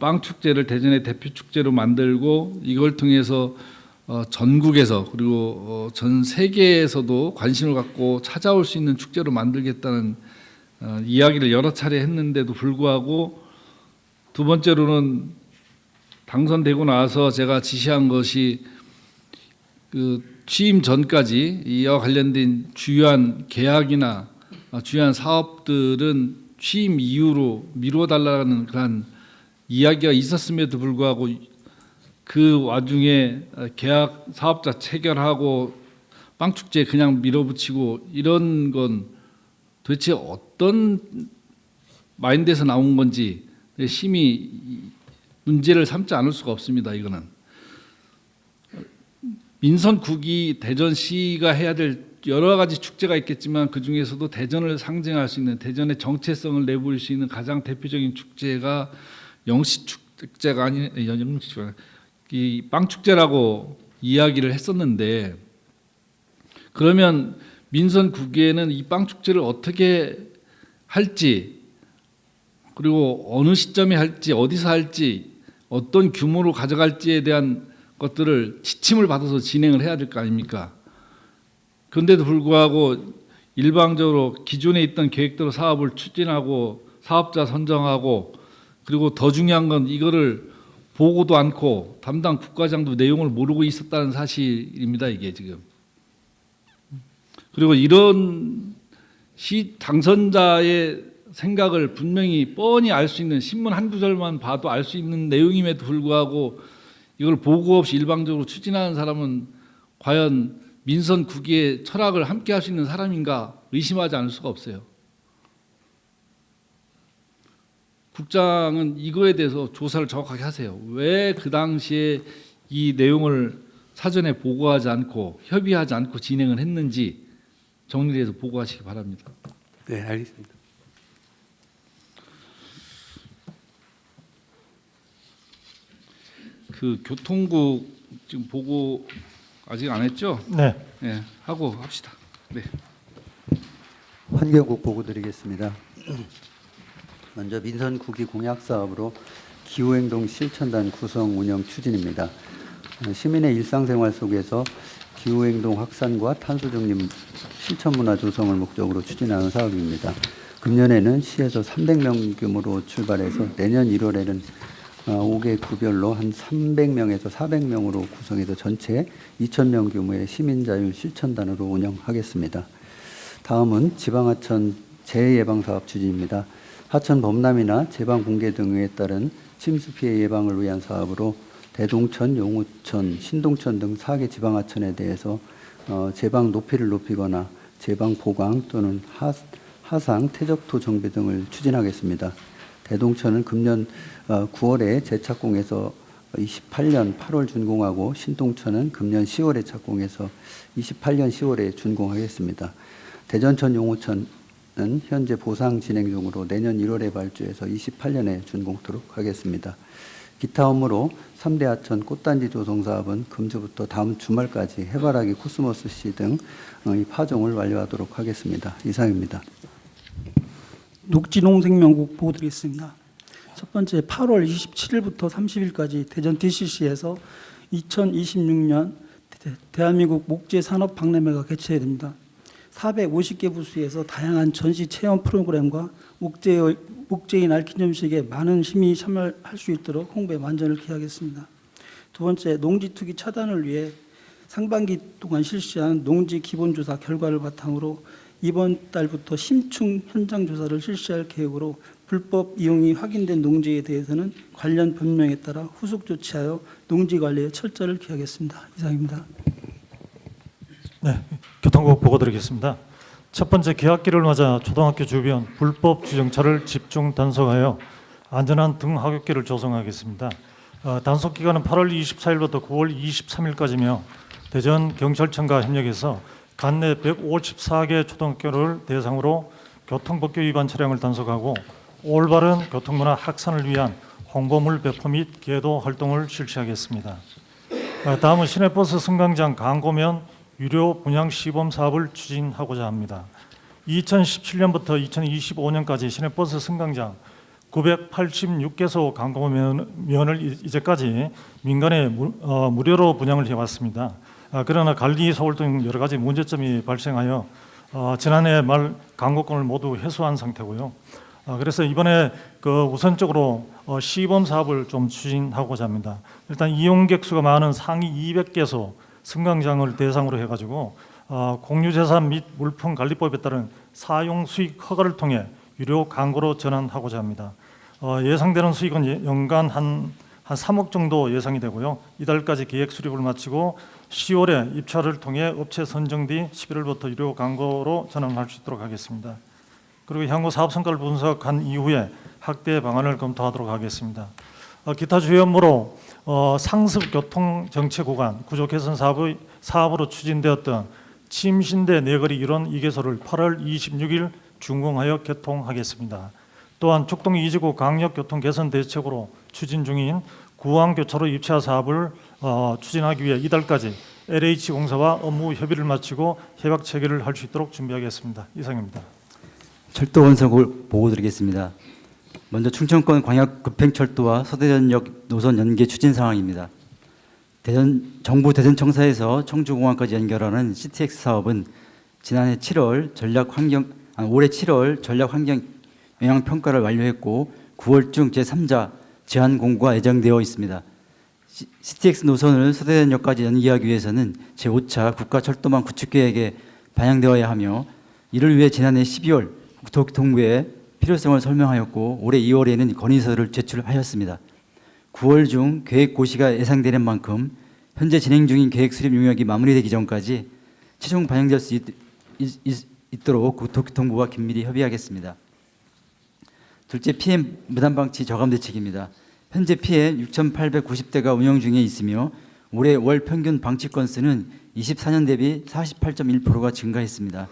빵 축제를 대전의 대표 축제로 만들고 이걸 통해서 전국에서 그리고 전 세계에서도 관심을 갖고 찾아올 수 있는 축제로 만들겠다는 이야기를 여러 차례 했는데도 불구하고 두 번째로는 당선되고 나서 제가 지시한 것이 그 취임 전까지 이와 관련된 주요한 계약이나 주요한 사업들은 취임 이후로 미뤄달라는 그런 이야기가 있었음에도 불구하고 그 와중에 계약 사업자 체결하고 빵축제 그냥 밀어붙이고 이런 건 도대체 어떤 마인드에서 나온 건지 심히 문제를 삼지 않을 수가 없습니다. 이거는 민선 9기 대전시가 해야 될 여러 가지 축제가 있겠지만 그 중에서도 대전을 상징할 수 있는 대전의 정체성을 내보일 수 있는 가장 대표적인 축제가 영시 축제가 아닌 이 빵축제라고 이야기를 했었는데 그러면 민선 9기에는 이 빵축제를 어떻게 할지 그리고 어느 시점에 할지 어디서 할지 어떤 규모로 가져갈지에 대한 것들을 지침을 받아서 진행을 해야 될 거 아닙니까? 그런데도 불구하고 일방적으로 기존에 있던 계획대로 사업을 추진하고 사업자 선정하고 그리고 더 중요한 건 이거를 보고도 않고 담당 국과장도 내용을 모르고 있었다는 사실입니다. 이게 지금. 그리고 이런 당선자의 생각을 분명히 뻔히 알 수 있는 신문 한 구절만 봐도 알 수 있는 내용임에도 불구하고 이걸 보고 없이 일방적으로 추진하는 사람은 과연 민선 국위의 철학을 함께 할 수 있는 사람인가 의심하지 않을 수가 없어요. 국장은 이거에 대해서 조사를 정확하게 하세요. 왜 그 당시에 이 내용을 사전에 보고하지 않고 협의하지 않고 진행을 했는지 정리해서 보고하시기 바랍니다. 네, 알겠습니다. 그 교통국 지금 보고 아직 안 했죠? 네. 네, 하고 합시다. 네. 환경국 보고 드리겠습니다. 먼저 민선 국위 공약 사업으로 기후행동 실천단 구성 운영 추진입니다. 시민의 일상생활 속에서 기후행동 확산과 탄소 중립 실천 문화 조성을 목적으로 추진하는 사업입니다. 금년에는 시에서 300명 규모로 출발해서 내년 1월에는 5개 구별로 한 300명에서 400명으로 구성해서 전체 2,000명 규모의 시민자율 실천단으로 운영하겠습니다. 다음은 지방하천 재해예방사업 추진입니다. 하천 범람이나 제방 붕괴 등에 따른 침수 피해 예방을 위한 사업으로 대동천, 용우천, 신동천 등 4개 지방하천에 대해서 제방 높이를 높이거나 제방 보강 또는 하상 퇴적토 정비 등을 추진하겠습니다. 대동천은 금년 9월에 재착공해서 28년 8월 준공하고 신동천은 금년 10월에 착공해서 28년 10월에 준공하겠습니다. 대전천, 용우천은 현재 보상 진행 중으로 내년 1월에 발주해서 28년에 준공토록 하겠습니다. 기타 업무로 3대 하천 꽃단지 조성 사업은 금주부터 다음 주말까지 해바라기 코스모스 씨 등 파종을 완료하도록 하겠습니다. 이상입니다. 녹지농생명국 보고 드리겠습니다. 첫 번째 8월 27일부터 30일까지 대전 DCC에서 2026년 대한민국 목재 산업 박람회가 개최됩니다. 450개 부스에서 다양한 전시 체험 프로그램과 목재의 날 기념식에 많은 시민이 참여할 수 있도록 홍보에 만전을 기하겠습니다. 두 번째, 농지 투기 차단을 위해 상반기 동안 실시한 농지 기본조사 결과를 바탕으로 이번 달부터 심층 현장 조사를 실시할 계획으로 불법 이용이 확인된 농지에 대해서는 관련 법령에 따라 후속 조치하여 농지 관리에 철저를 기하겠습니다. 이상입니다. 네, 교통국 보고 드리겠습니다. 첫 번째, 개학기를 맞아 초등학교 주변 불법 주정차를 집중 단속하여 안전한 등하굣길을 조성하겠습니다. 단속 기간은 8월 24일부터 9월 23일까지며 대전 경찰청과 협력해서 관내 154개 초등학교를 대상으로 교통법규 위반 차량을 단속하고 올바른 교통문화 확산을 위한 홍보물 배포 및 계도 활동을 실시하겠습니다. 다음은 시내버스 승강장 광고면 유료 분양 시범 사업을 추진하고자 합니다. 2017년부터 2025년까지 시내버스 승강장 986개소 광고면을 이제까지 민간에 무료로 분양을 해왔습니다. 그러나 관리 소홀 등 여러 가지 문제점이 발생하여 지난해 말 광고권을 모두 해소한 상태고요. 그래서 이번에 우선적으로 시범 사업을 좀 추진하고자 합니다. 일단 이용객 수가 많은 상위 200개소 승강장을 대상으로 해가지고 공유재산 및 물품관리법에 따른 사용 수익 허가를 통해 유료 광고로 전환하고자 합니다. 예상되는 수익은 연간 한 3억 정도 예상이 되고요. 이달까지 계획 수립을 마치고 10월에 입찰을 통해 업체 선정 뒤 11월부터 유료 광고로 전환할 수 있도록 하겠습니다. 그리고 향후 사업 성과를 분석한 이후에 확대 방안을 검토하도록 하겠습니다. 기타 주요 업무로 상습 교통 정체 구간 구조 개선 사업으로 추진되었던 침신대 내거리 일원 2개소를 8월 26일 준공하여 개통하겠습니다. 또한 축동 2지구 강력교통 개선 대책으로 추진 중인 구황교차로 입차 사업을 추진하기 위해 이달까지 LH공사와 업무 협의를 마치고 협약 체결을 할 수 있도록 준비하겠습니다. 이상입니다. 철도 건설 보고 드리겠습니다. 먼저 충청권 광역 급행철도와 서대전역 노선 연계 추진 상황입니다. 정부 대전청사에서 청주공항까지 연결하는 CTX 사업은 지난해 7월 올해 7월 전략 환경 영향 평가를 완료했고 9월중 제3자 제한 공고가 예정되어 있습니다. CTX 노선을 서대전역까지 연계하기 위해서는 제5차 국가철도망 구축 계획에 반영되어야 하며 이를 위해 지난해 12월 국토교통부에 필요성을 설명하였고 올해 2월에는 건의서를 제출하였습니다. 9월 중 계획 고시가 예상되는 만큼 현재 진행 중인 계획 수립 용역이 마무리되기 전까지 최종 반영될 수 있도록 국토교통부와 긴밀히 협의하겠습니다. 둘째, PM 무단 방치 저감 대책입니다. 현재 PM 6,890대가 운영 중에 있으며 올해 월 평균 방치 건수는 24년 대비 48.1%가 증가했습니다.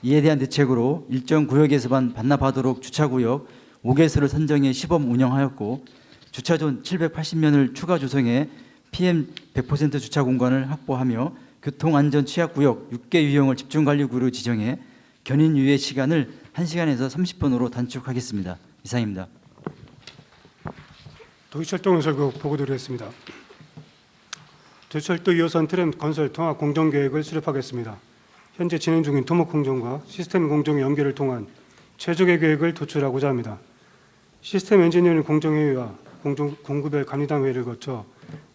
이에 대한 대책으로 일정 구역에서만 반납하도록 주차구역 5개소를 선정해 시범 운영하였고 주차존 780면을 추가 조성해 PM 100% 주차 공간을 확보하며 교통안전 취약구역 6개 유형을 집중관리구로 지정해 견인 유예 시간을 1시간에서 30분으로 단축하겠습니다. 이상입니다. 도시철도건설국 보고드리겠습니다. 도시철도 2호선 트램 건설 통합 공정계획을 수립하겠습니다. 현재 진행 중인 토목 공정과 시스템 공정의 연계를 통한 최적의 계획을 도출하고자 합니다. 시스템 엔지니어링 공정회의와 공구별 감리단 회의를 거쳐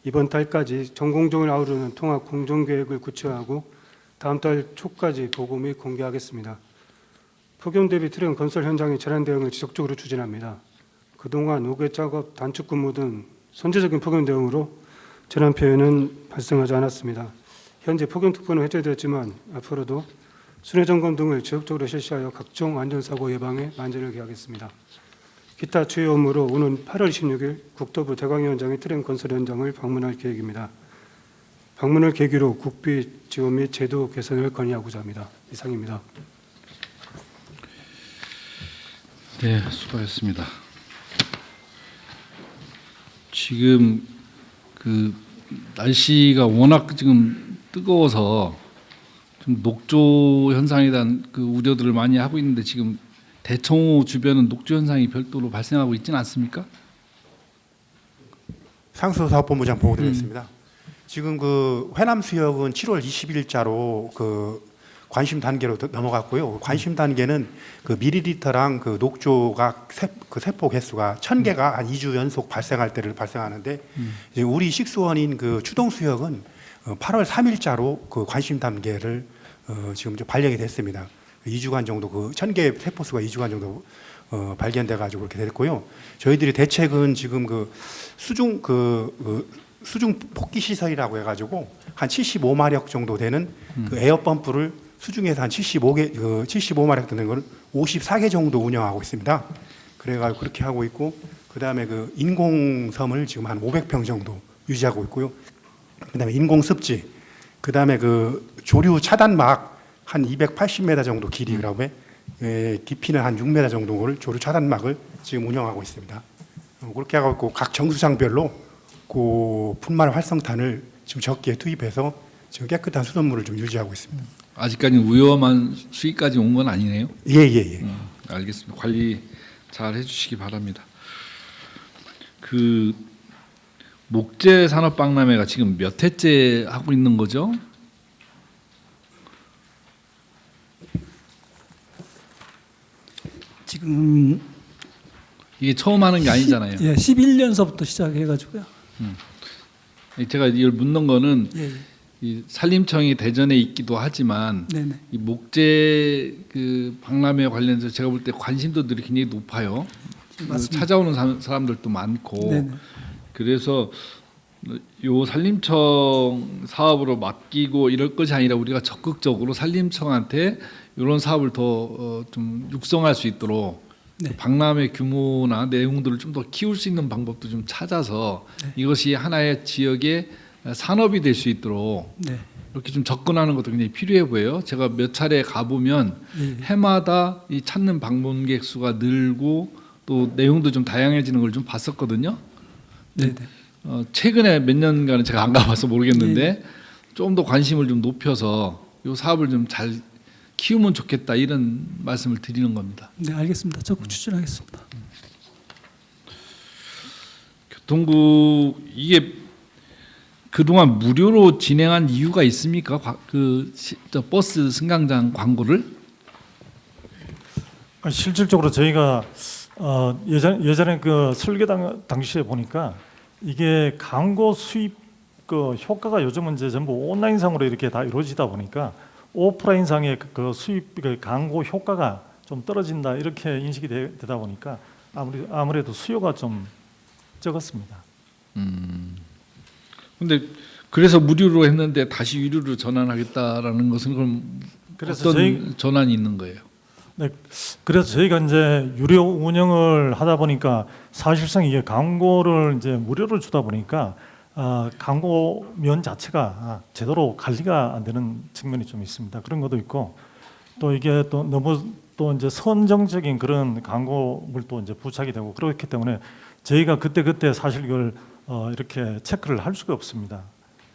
이번 달까지 전 공정을 아우르는 통합 공정계획을 구체화하고 다음 달 초까지 보고 및 공개하겠습니다. 폭염 대비 트램 건설 현장의 재난 대응을 지속적으로 추진합니다. 그동안 5개 작업, 단축 근무 등 선제적인 폭염 대응으로 재난 피해는 발생하지 않았습니다. 현재 폭염특보는 해제되었지만 앞으로도 순회 점검 등을 지속적으로 실시하여 각종 안전사고 예방에 만전을 기하겠습니다. 기타 주요 업무로 오는 8월 26일 국토부 대광위원장이 트램 건설 현장을 방문할 계획입니다. 방문을 계기로 국비 지원 및 제도 개선을 건의하고자 합니다. 이상입니다. 네, 수고하셨습니다. 지금 그 날씨가 워낙 지금 뜨거워서 좀 녹조 현상에 대한 그 우려들을 많이 하고 있는데 지금 대청호 주변은 녹조 현상이 별도로 발생하고 있지는 않습니까? 상수사업본부장 보고드리겠습니다. 지금 그 회남 수역은 7월 20일자로 그 관심 단계로 넘어갔고요. 관심 단계는 그 미리리터랑 그 녹조가 그 세포 개수가 1000개가 한 2주 연속 발생할 때를 발생하는데 이제 우리 식수원인 그 추동 수역은 8월 3일자로 그 관심 단계를 지금 좀 발령이 됐습니다. 2주간 정도 그 1000개 세포 수가 2주간 정도 발견돼 가지고 그렇게 됐고요. 저희들이 대책은 지금 그 수중 수중 폭기 시설이라고 해가지고 한 75마력 정도 되는 그 에어 펌프를 수중에서 한 75마력 되는 걸 54개 정도 운영하고 있습니다. 그래가지고 그렇게 하고 있고, 그 다음에 그 인공섬을 지금 한 500평 정도 유지하고 있고요. 그 다음에 인공습지, 그 다음에 그 조류 차단막 한 280m 정도 길이라고 해, 깊이는 한 6m 정도를 조류 차단막을 지금 운영하고 있습니다. 그렇게 하고 있고 각 정수장별로 그 분말 활성탄을 지금 적기에 투입해서 지금 깨끗한 수돗물을 좀 유지하고 있습니다. 아직까지 위험한 수위까지 온 건 아니네요. 예. 알겠습니다. 관리 잘 해주시기 바랍니다. 그 목재 산업 박람회가 지금 몇 회째 하고 있는 거죠? 지금 이게 처음 하는 게 아니잖아요. 예, 11년서부터 시작해가지고요. 제가 이걸 묻는 거는 예. 이 산림청이 대전에 있기도 하지만 네네. 이 목재 그 박람회 관련해서 제가 볼 때 관심도들이 굉장히 높아요. 맞습니다. 찾아오는 사람들도 많고 네네. 그래서 요 산림청 사업으로 맡기고 이럴 것이 아니라 우리가 적극적으로 산림청한테 이런 사업을 더 좀 육성할 수 있도록 네. 박람회 규모나 내용들을 좀 더 키울 수 있는 방법도 좀 찾아서 네. 이것이 하나의 지역의 산업이 될 수 있도록 네. 이렇게 좀 접근하는 것도 굉장히 필요해 보여요. 제가 몇 차례 가보면 네. 해마다 이 찾는 방문객 수가 늘고 또 내용도 좀 다양해지는 걸 좀 봤었거든요. 네. 최근에 몇 년간은 제가 안 가봐서 모르겠는데 네. 좀 더 관심을 좀 높여서 이 사업을 좀 잘 키우면 좋겠다 이런 말씀을 드리는 겁니다. 네, 알겠습니다. 적극 추진하겠습니다. 교통부 이게 그동안 무료로 진행한 이유가 있습니까? 저 버스 승강장 광고를? 실질적으로 저희가 예전에 그 설계 당시에 보니까 이게 광고 수입 그 효과가 요즘은 이제 전부 온라인상으로 이렇게 다 이루어지다 보니까 오프라인상의 그 수입 그 광고 효과가 좀 떨어진다 이렇게 인식이 되다 보니까 아무래도 수요가 좀 적었습니다. 근데 그래서 무료로 했는데 다시 유료로 전환하겠다라는 것은 그럼 그래서 어떤 전환이 있는 거예요? 네, 그래서 저희가 이제 유료 운영을 하다 보니까 사실상 이게 광고를 이제 무료로 주다 보니까 광고면 자체가 제대로 관리가 안 되는 측면이 좀 있습니다. 그런 것도 있고 또 이게 또 너무 또 이제 선정적인 그런 광고물 또 이제 부착이 되고 그렇기 때문에 저희가 그때 사실 이걸 이렇게 체크를 할 수가 없습니다.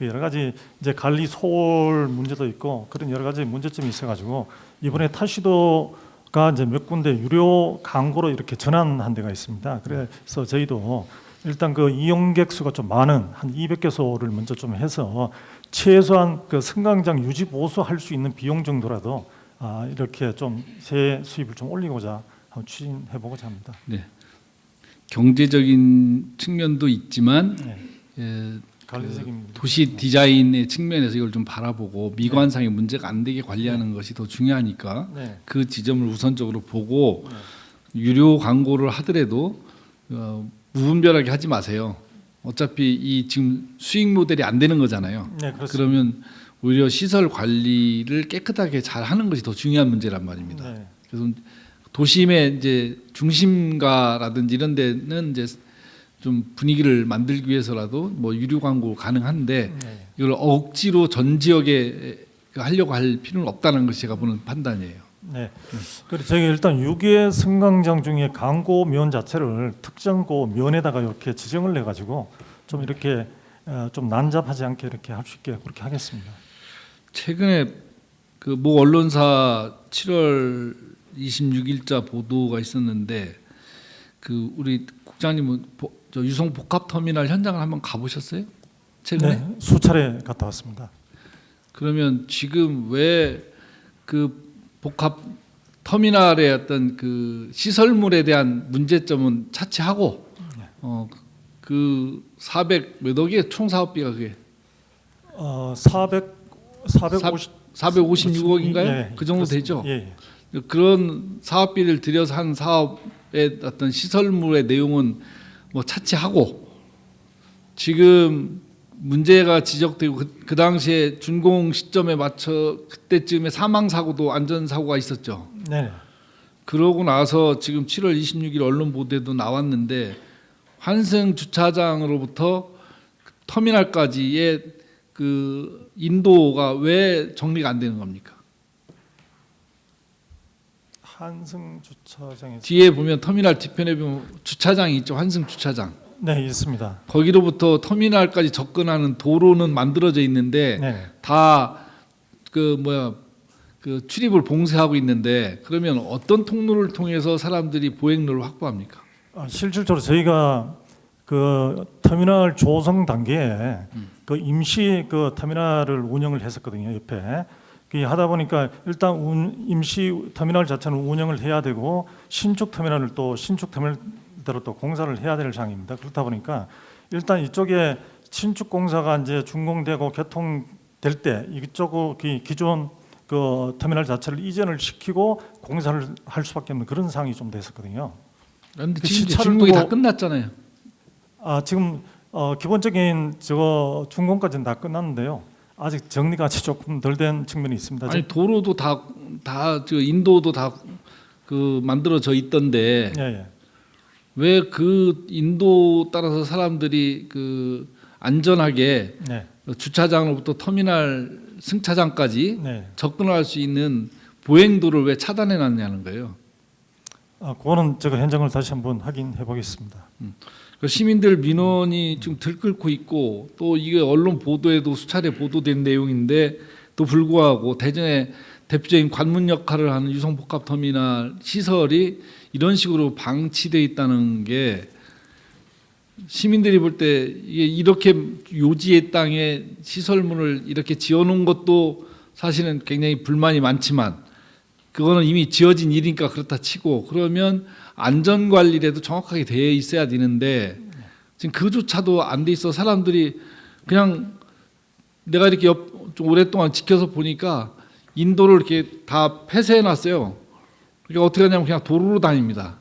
여러 가지 이제 관리 소홀 문제도 있고 그런 여러 가지 문제점이 있어가지고 이번에 타시도가 이제 몇 군데 유료 광고로 이렇게 전환한 데가 있습니다. 그래서 저희도 일단 그 이용객 수가 좀 많은 한 200개소를 먼저 좀 해서 최소한 그 승강장 유지 보수할 수 있는 비용 정도라도 이렇게 좀 세 수입을 좀 올리고자 한번 추진해 보고자 합니다. 네. 경제적인 측면도 있지만 도시 디자인의 측면에서 이걸 좀 바라보고 미관상의 문제가 안 되게 관리하는 것이 더 중요하니까 그 지점을 우선적으로 보고 유료 광고를 하더라도 무분별하게 하지 마세요. 어차피 이 지금 수익 모델이 안 되는 거잖아요. 네, 그렇습니다. 그러면 오히려 시설 관리를 깨끗하게 잘 하는 것이 더 중요한 문제란 말입니다. 네. 그래서 도심의 이제 중심가라든지 이런 데는 이제 좀 분위기를 만들기 위해서라도 뭐 유료 광고 가능한데 이걸 억지로 전 지역에 하려고 할 필요는 없다는 것이 제가 보는 판단이에요. 네. 그래서 저희가 일단 6개 승강장 중에 광고면 자체를 특정고 면에다가 이렇게 지정을 내 가지고 좀 이렇게 좀 난잡하지 않게 이렇게 할 수 있게 그렇게 하겠습니다. 최근에 그 모 언론사 7월 26일자 보도가 있었는데 그 우리 국장님은 저 유성 복합 터미널 현장을 한번 가보셨어요? 최근에? 네, 수차례 갔다 왔습니다. 그러면 지금 왜 그 복합 터미널의 어떤 그 시설물에 대한 문제점은 차치하고 그 400몇 억의 총 사업비가 그게 456억인가요? 예, 그 정도 그렇습니다. 되죠. 예. 그런 사업비를 들여서 한 사업의 어떤 시설물의 내용은 뭐 차치하고 지금 문제가 지적되고 그 당시에 준공 시점에 맞춰 그때쯤에 사망 사고도 안전 사고가 있었죠. 네. 그러고 나서 지금 7월 26일 언론 보도에도 나왔는데 환승 주차장으로부터 터미널까지의 그 인도가 왜 정리가 안 되는 겁니까? 환승 주차장에서 뒤에 보면 터미널 뒤편에 보면 주차장이 있죠. 환승 주차장. 네, 있습니다. 거기로부터 터미널까지 접근하는 도로는 만들어져 있는데 다 그 출입을 봉쇄하고 있는데 그러면 어떤 통로를 통해서 사람들이 보행로를 확보합니까? 실질적으로 저희가 그 터미널 조성 단계에 그 임시 그 터미널을 운영을 했었거든요. 옆에. 그 하다 보니까 일단 임시 터미널 자체는 운영을 해야 되고 신축 터미널을 또 신축 터미널대로 또 공사를 해야 될 상황입니다. 그렇다 보니까 일단 이쪽에 신축 공사가 이제 준공되고 개통될 때 이쪽 기존 그 터미널 자체를 이전을 시키고 공사를 할 수밖에 없는 그런 상황이 좀 됐었거든요. 그런데 지금 준공이 다 끝났잖아요. 지금 기본적인 저거 준공까지는 다 끝났는데요. 아직 정리가 조금 덜 된 측면이 있습니다. 아니 도로도 다 저 인도도 다 그 만들어져 있던데 왜 그 인도 따라서 사람들이 그 안전하게 주차장으로부터 터미널 승차장까지 접근할 수 있는 보행도를 왜 차단해 놨냐는 거예요. 그거는 제가 현장을 다시 한번 확인해 보겠습니다. 시민들 민원이 지금 들끓고 있고 또 이게 언론 보도에도 수차례 보도된 내용인데 또 불구하고 대전의 대표적인 관문 역할을 하는 유성복합터미널 시설이 이런 식으로 방치돼 있다는 게 시민들이 볼 때 이게 이렇게 요지의 땅에 시설물을 이렇게 지어놓은 것도 사실은 굉장히 불만이 많지만 그거는 이미 지어진 일이니까 그렇다 치고 그러면 안전관리라도 정확하게 돼 있어야 되는데 지금 그조차도 안 돼 있어 사람들이 그냥 내가 이렇게 좀 오랫동안 지켜서 보니까 인도를 이렇게 다 폐쇄해 놨어요. 그러니까 어떻게 하냐면 그냥 도로로 다닙니다.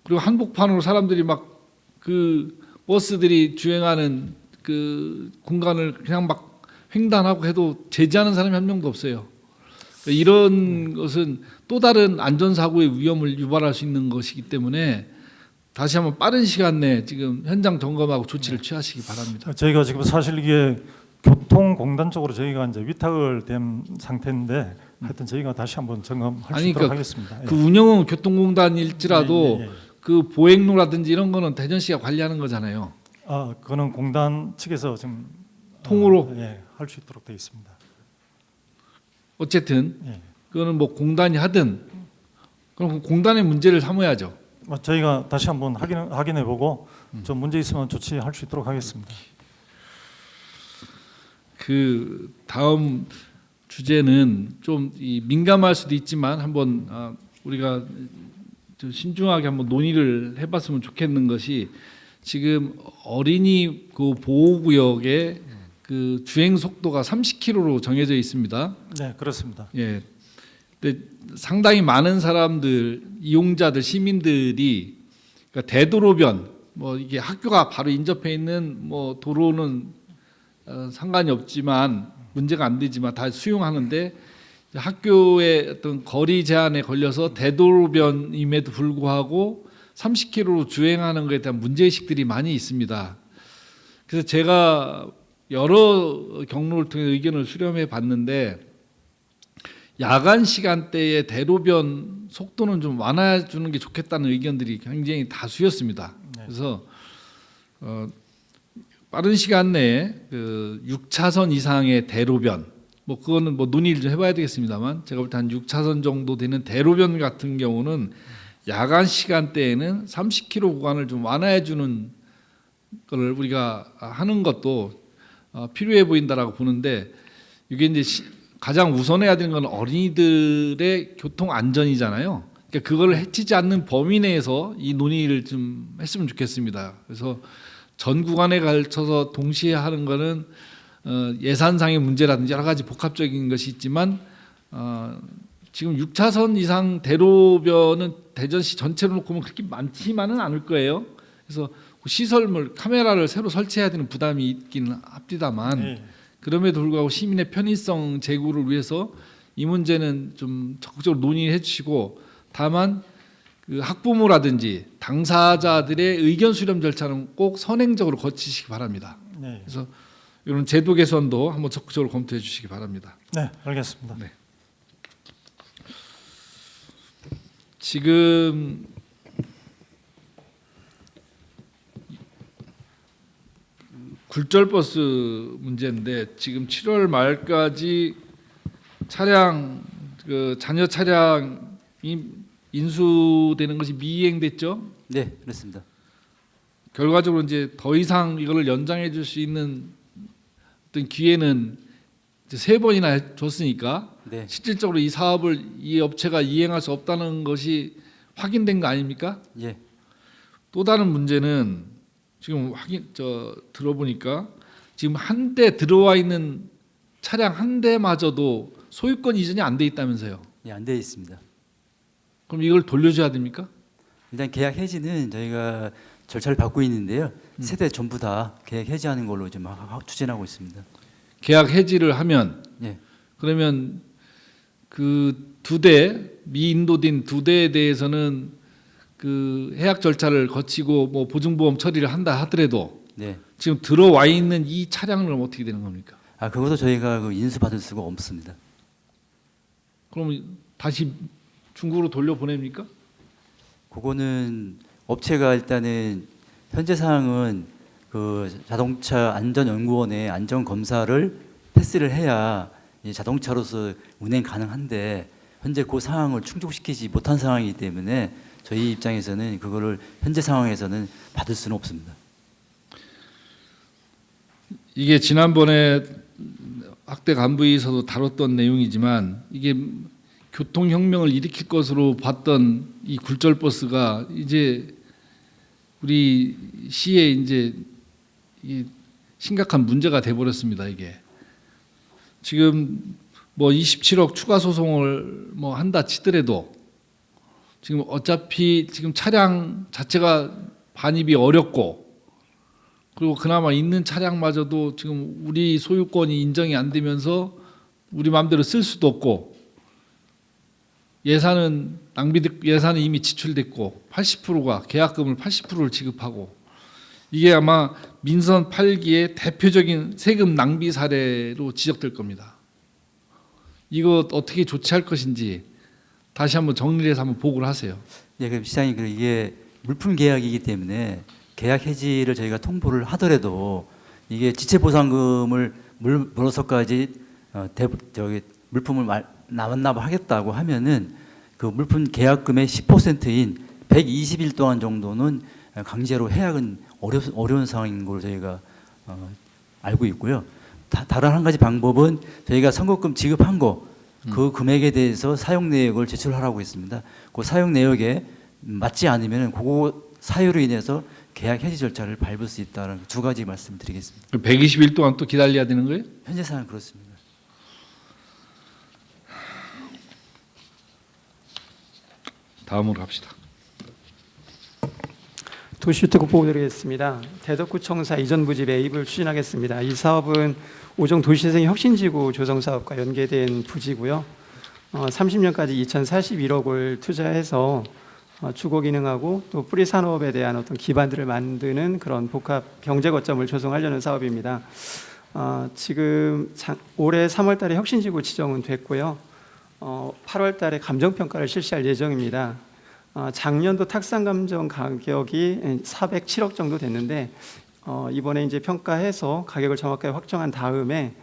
그리고 한복판으로 사람들이 막 그 버스들이 주행하는 그 공간을 그냥 막 횡단하고 해도 제지하는 사람이 한 명도 없어요. 그러니까 이런 것은 또 다른 안전사고의 위험을 유발할 수 있는 것이기 때문에 다시 한번 빠른 시간 내에 지금 현장 점검하고 조치를 취하시기 바랍니다. 저희가 지금 사실 이게 교통공단 쪽으로 저희가 이제 위탁을 된 상태인데 하여튼 저희가 다시 한번 점검할 수 있도록 그러니까 하겠습니다. 그 운영은 교통공단일지라도 그 보행로라든지 이런 거는 대전시가 관리하는 거잖아요. 아, 그거는 공단 측에서 지금 통으로 할 수 있도록 되어 있습니다. 어쨌든 그거는 뭐 공단이 하든 그럼 공단의 문제를 삼아야죠. 저희가 다시 한번 확인해보고 좀 문제 있으면 조치할 수 있도록 하겠습니다. 그 다음 주제는 좀 민감할 수도 있지만 한번 우리가 좀 신중하게 한번 논의를 해봤으면 좋겠는 것이 지금 어린이 그 보호구역에 그 주행 속도가 30km로 정해져 있습니다. 네, 그렇습니다. 예. 근데 상당히 많은 사람들, 이용자들, 시민들이 그러니까 대도로변, 뭐 이게 학교가 바로 인접해 있는 뭐 도로는 상관이 없지만 문제가 안 되지만 다 수용하는데 학교의 어떤 거리 제한에 걸려서 대도로변임에도 불구하고 30km로 주행하는 것에 대한 문제의식들이 많이 있습니다. 그래서 제가 여러 경로를 통해 의견을 수렴해 봤는데 야간 시간대에 대로변 속도는 좀 완화해 주는 게 좋겠다는 의견들이 굉장히 다수였습니다. 그래서 빠른 시간 내에 그 6차선 이상의 대로변, 뭐 그거는 뭐 논의를 좀 해봐야 되겠습니다만 제가 볼 때 한 6차선 정도 되는 대로변 같은 경우는 야간 시간대에는 30km 구간을 좀 완화해 주는 걸 우리가 하는 것도 필요해 보인다라고 보는데 이게 이제 가장 우선해야 되는 건 어린이들의 교통 안전이잖아요. 그러니까 그걸 해치지 않는 범위 내에서 이 논의를 좀 했으면 좋겠습니다. 그래서 전 구간에 걸쳐서 동시에 하는 거는 예산상의 문제라든지 여러 가지 복합적인 것이 있지만 지금 6차선 이상 대로변은 대전시 전체로 놓고 보면 그렇게 많지만은 않을 거예요. 그래서 시설물 카메라를 새로 설치해야 되는 부담이 있기는 합니다만 그럼에도 불구하고 시민의 편의성 제고를 위해서 이 문제는 좀 적극적으로 논의해 주시고 다만 그 학부모라든지 당사자들의 의견 수렴 절차는 꼭 선행적으로 거치시기 바랍니다. 네. 그래서 이런 제도 개선도 한번 적극적으로 검토해 주시기 바랍니다. 네, 알겠습니다. 네. 지금 굴절버스 문제인데 지금 7월 말까지 차량 그 잔여 차량이 인수되는 것이 미이행됐죠? 네, 그렇습니다. 결과적으로 이제 더 이상 이거를 연장해 줄 수 있는 어떤 기회는 이제 3번이나 줬으니까 네. 실질적으로 이 사업을 이 업체가 이행할 수 없다는 것이 확인된 거 아닙니까? 예. 또 다른 문제는 지금 들어보니까 지금 한 대 들어와 있는 차량 한 대마저도 소유권 이전이 안 돼 있다면서요? 예, 안 돼 있습니다. 그럼 이걸 돌려줘야 됩니까? 일단 계약 해지는 저희가 절차를 밟고 있는데요. 세대 전부 다 계약 해지하는 걸로 지금 추진하고 있습니다. 계약 해지를 하면 예. 그러면 그 2대 미인도된 2대에 대해서는 그 해약 절차를 거치고 뭐 보증보험 처리를 한다 하더라도 네. 지금 들어와 있는 이 차량은 어떻게 되는 겁니까? 아, 그것도 저희가 그 인수받을 수가 없습니다. 그럼 다시 중국으로 돌려보냅니까? 그거는 업체가 일단은 현재 사항은 그 자동차 안전연구원의 안전 검사를 패스를 해야 이 자동차로서 운행 가능한데 현재 그 상황을 충족시키지 못한 상황이기 때문에 저희 입장에서는 그거를 현재 상황에서는 받을 수는 없습니다. 이게 지난번에 학대 간부에서도 다뤘던 내용이지만 이게 교통혁명을 일으킬 것으로 봤던 이 굴절버스가 이제 우리 시에 이제 이 심각한 문제가 돼버렸습니다. 이게 지금 뭐 27억 추가 소송을 뭐 한다 치더라도 지금 어차피 지금 차량 자체가 반입이 어렵고 그리고 그나마 있는 차량마저도 지금 우리 소유권이 인정이 안 되면서 우리 마음대로 쓸 수도 없고 예산은 예산은 이미 지출됐고 80%가 계약금을 80%를 지급하고 이게 아마 민선 8기의 대표적인 세금 낭비 사례로 지적될 겁니다. 이거 어떻게 조치할 것인지 다시 한번 정리를 해서 한번 보고를 하세요. 예, 그럼 시장님 이게 물품 계약이기 때문에 계약 해지를 저희가 통보를 하더라도 이게 지체 보상금을 물어서까지 물품을 납납하겠다고 하면은 그 물품 계약금의 10%인 120일 동안 정도는 강제로 해약은 어려운 상황인 걸로 저희가 알고 있고요. 다른 한 가지 방법은 저희가 선거금 지급한 그 금액에 대해서 사용 내역을 제출하라고 했습니다. 그 사용 내역에 맞지 않으면 그거 사유로 인해서 계약 해지 절차를 밟을 수 있다는 두 가지 말씀드리겠습니다. 120일 동안 또 기다려야 되는 거예요? 현재 상황 그렇습니다. 다음으로 합시다. 도시주택국 보고드리겠습니다. 대덕구청사 이전 부지 매입을 추진하겠습니다. 이 사업은 오정 도시재생 혁신지구 조성 사업과 연계된 부지고요. 30년까지 2,041억을 투자해서 주거 기능하고 또 뿌리 산업에 대한 어떤 기반들을 만드는 그런 복합 경제 거점을 조성하려는 사업입니다. 지금 올해 3월달에 혁신지구 지정은 됐고요. 8월달에 감정평가를 실시할 예정입니다. 작년도 탁상 감정 가격이 407억 정도 됐는데 이번에 이제 평가해서 가격을 정확하게 확정한 다음에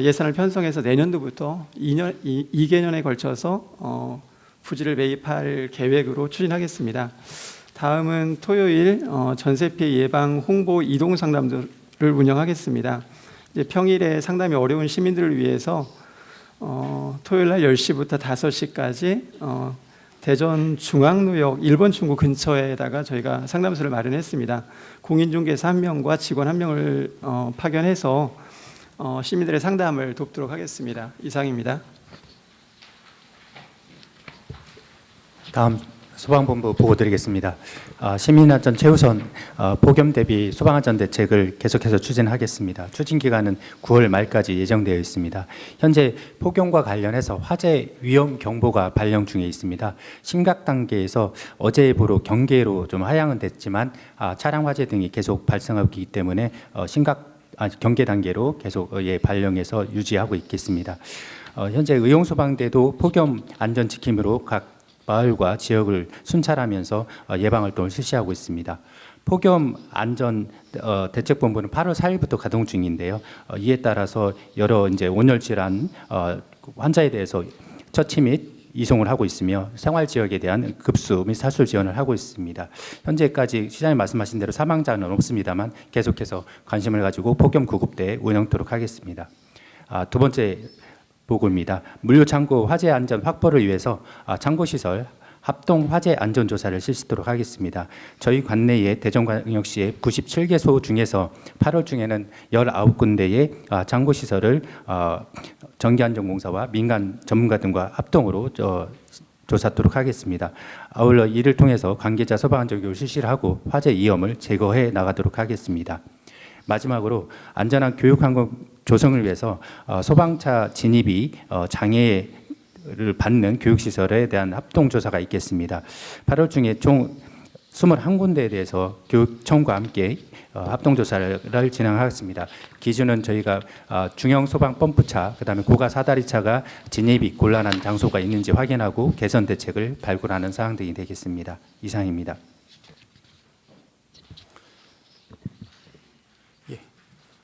예산을 편성해서 내년도부터 2개년에 걸쳐서 부지를 매입할 계획으로 추진하겠습니다. 다음은 토요일 전세 피해 예방 홍보 이동 상담들을 운영하겠습니다. 이제 평일에 상담이 어려운 시민들을 위해서 토요일 날 10시부터 5시까지 대전 중앙로역 1번 출구 근처에다가 저희가 상담소를 마련했습니다. 공인중개사 1명과 직원 1명을 파견해서 시민들의 상담을 돕도록 하겠습니다. 이상입니다. 다음 소방본부 보고 드리겠습니다. 시민안전 최우선 폭염 대비 소방안전 대책을 계속해서 추진하겠습니다. 추진 기간은 9월 말까지 예정되어 있습니다. 현재 폭염과 관련해서 화재 위험 경보가 발령 중에 있습니다. 심각 단계에서 어제부로 경계로 좀 하향은 됐지만 차량 화재 등이 계속 발생하고 있기 때문에 경계 단계로 계속 발령해서 유지하고 있겠습니다. 현재 의용소방대도 폭염 안전 지킴으로 각 마을과 지역을 순찰하면서 예방 활동을 실시하고 있습니다. 폭염 안전 대책본부는 8월 4일부터 가동 중인데요. 이에 따라서 여러 이제 온열 질환 환자에 대해서 처치 및 이송을 하고 있으며 생활 지역에 대한 급수 및 사술 지원을 하고 있습니다. 현재까지 시장님 말씀하신 대로 사망자는 없습니다만 계속해서 관심을 가지고 폭염 구급대 운영토록 하겠습니다. 두 번째 보고입니다. 물류 창고 화재 안전 확보를 위해서 창고 시설 합동 화재 안전 조사를 실시하도록 하겠습니다. 저희 관내에 대전광역시의 97개소 중에서 8월 중에는 19군데의 창고 시설을 전기안전공사와 민간 전문가 등과 합동으로 조사하도록 하겠습니다. 아울러 이를 통해서 관계자 소방안전 교육을 실시를 하고 화재 위험을 제거해 나가도록 하겠습니다. 마지막으로 안전한 교육 환경 조성을 위해서 소방차 진입이 장애를 받는 교육시설에 대한 합동조사가 있겠습니다. 8월 중에 총 21군데에 대해서 교육청과 함께 합동조사를 진행하겠습니다. 기준은 저희가 중형 소방 펌프차, 그다음에 고가 사다리차가 진입이 곤란한 장소가 있는지 확인하고 개선 대책을 발굴하는 사항 등이 되겠습니다. 이상입니다.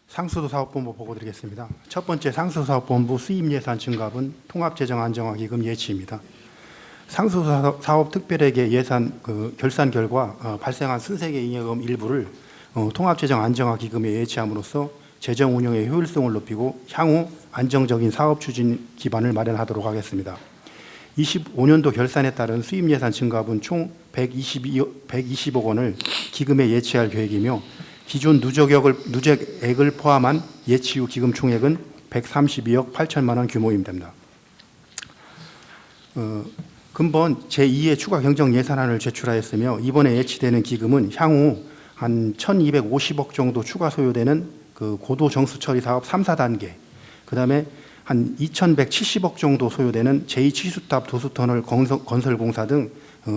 상수도사업본부 보고 드리겠습니다. 첫 번째 상수도사업본부 수입예산 증가분 통합재정안정화기금 예치입니다. 상수도사업 특별회계 예산 결산 결과 발생한 순세계 잉여금 일부를 통합재정안정화기금에 예치함으로써 재정 운영의 효율성을 높이고 향후 안정적인 사업 추진 기반을 마련하도록 하겠습니다. 25년도 결산에 따른 수입예산 증가분 총 120억 원을 기금에 예치할 계획이며 기존 누적액을 포함한 예치 후 기금 총액은 132억 8천만 원 규모입니다. 근본 제2의 추가 경정 예산안을 제출하였으며 이번에 예치되는 기금은 향후 한 1,250억 정도 추가 소요되는 그 고도 정수 처리 사업 3, 4단계, 그다음에 한 2,170억 정도 소요되는 제2치수탑 도수터널 건설 공사 등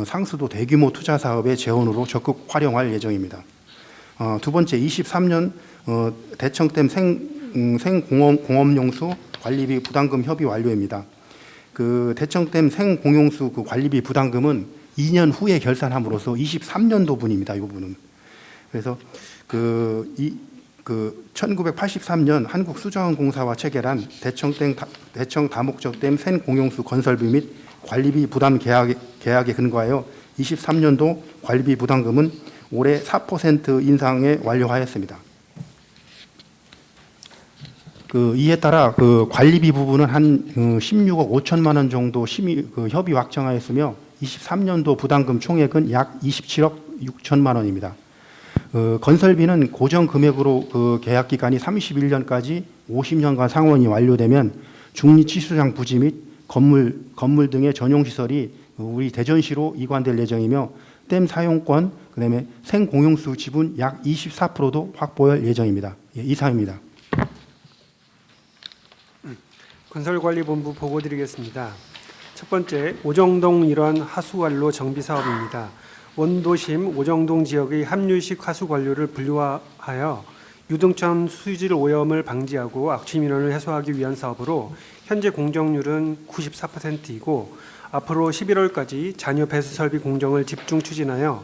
상수도 대규모 투자 사업의 재원으로 적극 활용할 예정입니다. 두 번째, 23년 대청댐 생공업용수 관리비 부담금 협의 완료입니다. 그 대청댐 생공용수 그 관리비 부담금은 2년 후에 결산함으로써 23년도분입니다. 이 부분은. 그래서 그 1983년 한국수자원공사와 체결한 대청 다목적댐 생공용수 건설비 및 관리비 부담 계약에 근거하여 23년도 관리비 부담금은 올해 4% 인상에 완료하였습니다. 이에 따라 그 관리비 부분은 한 16억 5천만 원 정도 협의 확정하였으며 23년도 부담금 총액은 약 27억 6천만 원입니다. 건설비는 고정 금액으로 그 계약 기간이 31년까지 50년간 상환이 완료되면 중립치수장 부지 및 건물 등의 전용 시설이 우리 대전시로 이관될 예정이며 댐 사용권, 그다음에 생공용수 지분 약 24%도 확보할 예정입니다. 예, 이상입니다. 건설관리본부 보고드리겠습니다. 첫 번째, 오정동 일원 하수관로 정비 사업입니다. 원도심 오정동 지역의 함유식 하수관로를 분류하여 유등천 수질 오염을 방지하고 악취 민원을 해소하기 위한 사업으로 현재 공정률은 94%이고 앞으로 11월까지 잔여 배수 설비 공정을 집중 추진하여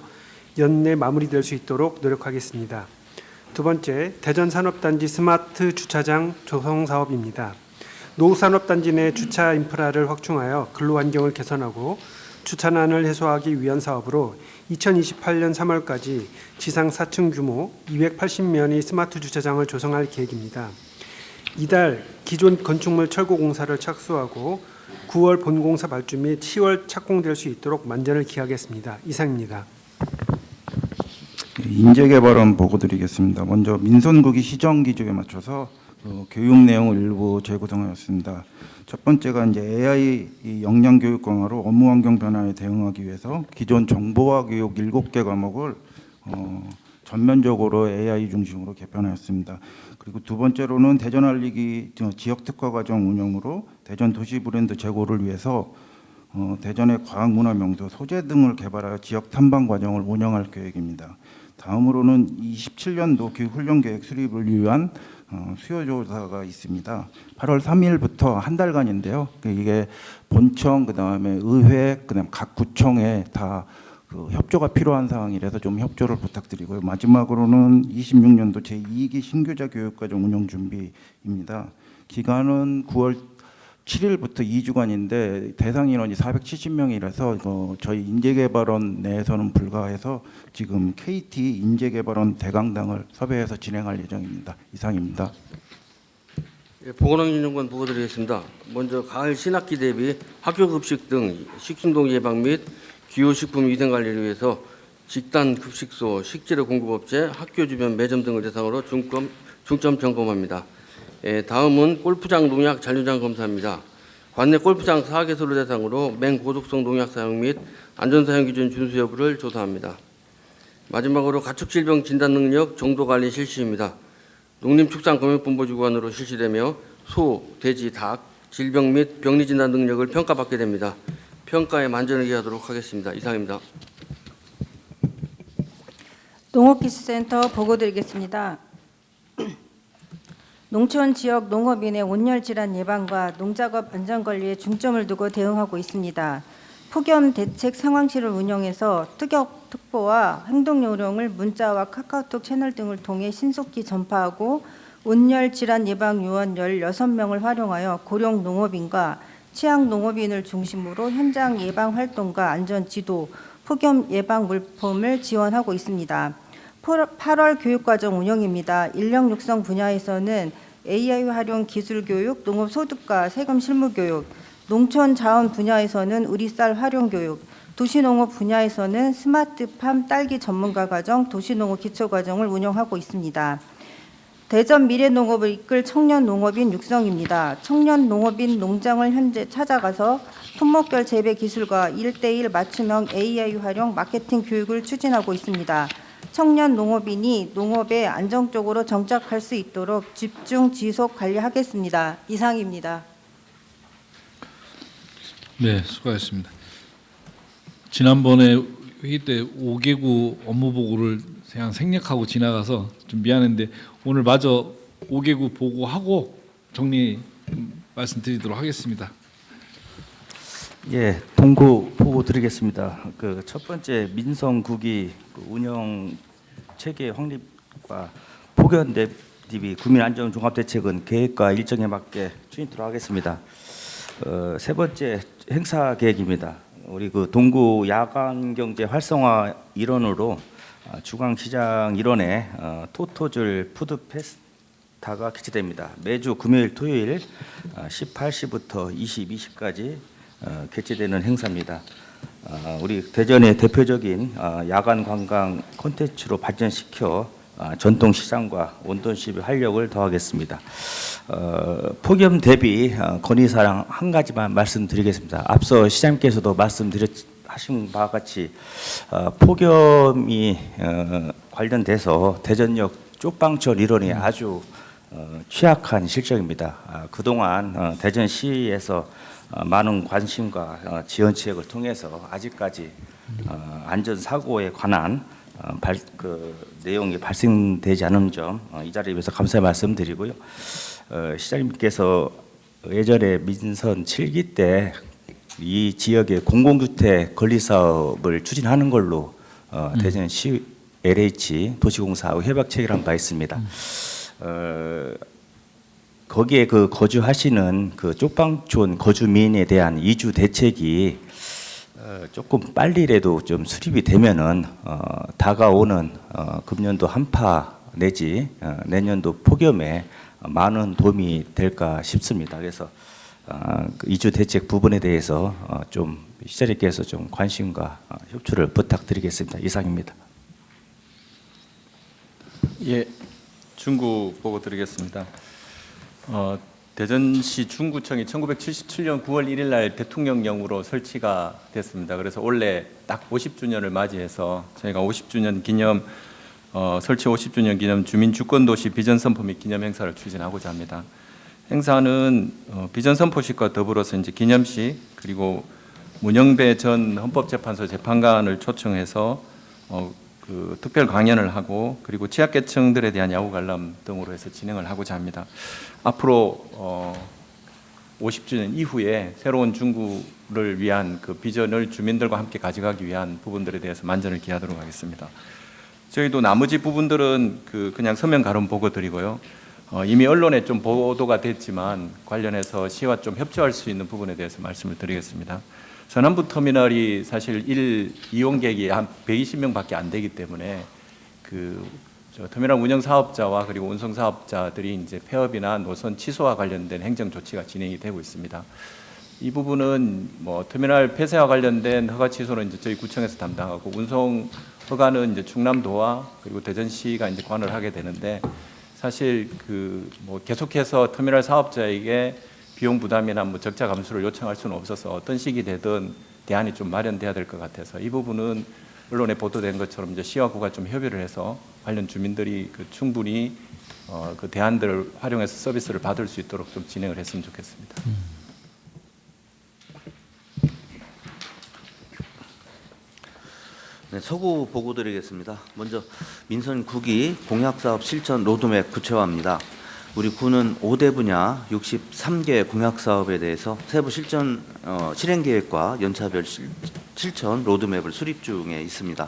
연내 마무리될 수 있도록 노력하겠습니다. 두 번째, 대전산업단지 스마트 주차장 조성 사업입니다. 노후산업단지 내 주차 인프라를 확충하여 근로환경을 개선하고 주차난을 해소하기 위한 사업으로 2028년 3월까지 지상 4층 규모 280면의 스마트 주차장을 조성할 계획입니다. 이달 기존 건축물 철거 공사를 착수하고 9월 본공사 발주 및 10월 착공될 수 있도록 만전을 기하겠습니다. 이상입니다. 인재개발원 보고드리겠습니다. 먼저 민선구기 시정 기조에 맞춰서 교육 내용을 일부 재구성하였습니다. 첫 번째가 이제 AI 역량 교육 강화로 업무 환경 변화에 대응하기 위해서 기존 정보화 교육 7개 과목을 전면적으로 AI 중심으로 개편하였습니다. 그리고 두 번째로는 대전 알리기 지역 특화 과정 운영으로 대전 도시 브랜드 제고를 위해서 대전의 과학 문화 명소 소재 등을 개발하여 지역 탐방 과정을 운영할 계획입니다. 다음으로는 27년도 교육훈련 계획 수립을 위한 수요조사가 있습니다. 8월 3일부터 한 달간인데요. 이게 본청, 그다음에 의회, 그다음 각 구청에 다 그 협조가 필요한 사항이라서 좀 협조를 부탁드리고요. 마지막으로는 26년도 제2기 신교자 교육과정 운영 준비입니다. 기간은 9월 7일부터 2주간인데 대상 인원이 470명이라서 저희 인재개발원 내에서는 불가해서 지금 KT 인재개발원 대강당을 섭외해서 진행할 예정입니다. 이상입니다. 예, 보건환경정권 보고드리겠습니다. 먼저 가을 신학기 대비 학교 급식 등 식중독 예방 및 기호식품 위생 관리를 위해서 집단 급식소, 식재료 공급업체, 학교 주변 매점 등을 대상으로 중점 점검합니다. 다음은 골프장 농약 잔류장 검사입니다. 관내 골프장 4개소를 대상으로 맹고독성 농약 사용 및 안전사용 기준 준수 여부를 조사합니다. 마지막으로 가축질병 진단 능력 정도 관리 실시입니다. 농림축산검역본부 주관으로 실시되며 소, 돼지, 닭 질병 및 병리 진단 능력을 평가받게 됩니다. 평가에 만전을 기하도록 하겠습니다. 이상입니다. 농업기술센터 보고드리겠습니다. 농촌 지역 농업인의 온열 질환 예방과 농작업 안전관리에 중점을 두고 대응하고 있습니다. 폭염 대책 상황실을 운영해서 특보와 행동 요령을 문자와 카카오톡 채널 등을 통해 신속히 전파하고 온열 질환 예방 요원 16명을 활용하여 고령 농업인과 취약 농업인을 중심으로 현장 예방 활동과 안전 지도, 폭염 예방 물품을 지원하고 있습니다. 8월 교육과정 운영입니다. 인력 육성 분야에서는 AI 활용 기술 교육, 농업 소득과 세금 실무 교육, 농촌 자원 분야에서는 우리쌀 활용 교육, 도시농업 분야에서는 스마트팜 딸기 전문가 과정, 도시농업 기초 과정을 운영하고 있습니다. 대전 미래농업을 이끌 청년 농업인 육성입니다. 청년 농업인 농장을 현재 찾아가서 품목별 재배 기술과 1:1 맞춤형 AI 활용 마케팅 교육을 추진하고 있습니다. 청년 농업인이 농업에 안정적으로 정착할 수 있도록 집중 지속 관리하겠습니다. 이상입니다. 네, 수고하셨습니다. 지난번에 회의 때 5개구 업무 보고를 그냥 생략하고 지나가서 좀 미안한데 오늘 마저 5개구 보고하고 정리 말씀드리도록 하겠습니다. 예, 동구 보고 드리겠습니다. 그 첫 번째 민선국이 운영 체계 확립과 폭염 대비 국민 안전 종합 대책은 계획과 일정에 맞게 추진토록 하겠습니다. 세 번째 행사 계획입니다. 우리 그 동구 야간 경제 활성화 일원으로 중앙시장 일원에 토토즐 푸드 페스타가 개최됩니다. 매주 금요일, 토요일 18시부터 20까지 개최되는 행사입니다. 우리 대전의 대표적인 야간 관광 콘텐츠로 발전시켜 전통 시장과 온돈시의 활력을 더하겠습니다. 폭염 대비 건의사항 한 가지만 말씀드리겠습니다. 앞서 시장님께서도 말씀하신 바와 같이 폭염이 관련돼서 대전역 쪽방철 일원이 아주 취약한 실정입니다. 그동안 대전시에서 많은 관심과 지원책을 통해서 아직까지 안전사고에 관한 내용이 발생되지 않은 점 이 자리에서 감사의 말씀드리고요. 시장님께서 예전에 민선 7기 때 이 지역의 공공주택 건립 사업을 추진하는 걸로 대전시 LH 도시공사하고 협약 체결한 바 있습니다. 거기에 그 거주하시는 그 쪽방촌 거주민에 대한 이주 대책이 조금 빨리라도 좀 수립이 되면은 다가오는 금년도 한파 내지 내년도 폭염에 많은 도움이 될까 싶습니다. 그래서 그 이주 대책 부분에 대해서 좀 시장님께서 좀 관심과 협조를 부탁드리겠습니다. 이상입니다. 예, 중구 보고 드리겠습니다. 대전시 중구청이 1977년 9월 1일 날 대통령령으로 설치가 됐습니다. 그래서 올해 딱 50주년을 맞이해서 저희가 50주년 기념 설치 50주년 기념 주민주권도시 비전선포 및 기념행사를 추진하고자 합니다. 행사는 비전선포식과 더불어서 이제 기념식 그리고 문영배 전 헌법재판소 재판관을 초청해서 그 특별 강연을 하고 그리고 취약계층들에 대한 야구 관람 등으로 해서 진행을 하고자 합니다. 앞으로 50주년 이후에 새로운 중구를 위한 그 비전을 주민들과 함께 가져가기 위한 부분들에 대해서 만전을 기하도록 하겠습니다. 저희도 나머지 부분들은 그냥 서면 가론 보고 드리고요. 이미 언론에 좀 보도가 됐지만 관련해서 시와 좀 협조할 수 있는 부분에 대해서 말씀을 드리겠습니다. 서남부 터미널이 사실 이용객이 한 120명밖에 안 되기 때문에 터미널 운영 사업자와 그리고 운송 사업자들이 이제 폐업이나 노선 취소와 관련된 행정 조치가 진행이 되고 있습니다. 이 부분은 뭐 터미널 폐쇄와 관련된 허가 취소는 이제 저희 구청에서 담당하고 운송 허가는 이제 충남도와 그리고 대전시가 이제 관을 하게 되는데 사실 뭐 계속해서 터미널 사업자에게 비용 부담이나 뭐 적자 감수를 요청할 수는 없어서 어떤 식이 되든 대안이 좀 마련돼야 될 것 같아서 이 부분은 언론에 보도된 것처럼 이제 시와 구가 좀 협의를 해서 관련 주민들이 충분히 그 대안들을 활용해서 서비스를 받을 수 있도록 좀 진행을 했으면 좋겠습니다. 네, 서구 보고 드리겠습니다. 먼저 민선 9기 공약사업 실천 로드맵 구체화입니다. 우리 구는 5대 분야 63개 공약사업에 대해서 세부 실천 실행계획과 연차별 실천 로드맵을 수립 중에 있습니다.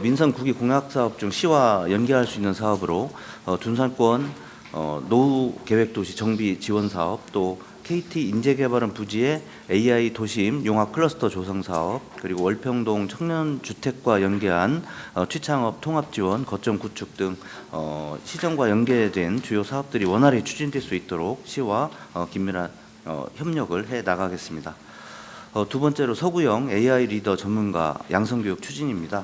민선 9기 공약사업 중 시와 연계할 수 있는 사업으로 둔산권 노후 계획도시 정비 지원 사업 또 KT 인재개발원 부지의 AI 도심 용화 클러스터 조성 사업 그리고 월평동 청년주택과 연계한 취창업 통합지원 거점 구축 등 시정과 연계된 주요 사업들이 원활히 추진될 수 있도록 시와 긴밀한 협력을 해 나가겠습니다. 두 번째로 서구형 AI 리더 전문가 양성교육 추진입니다.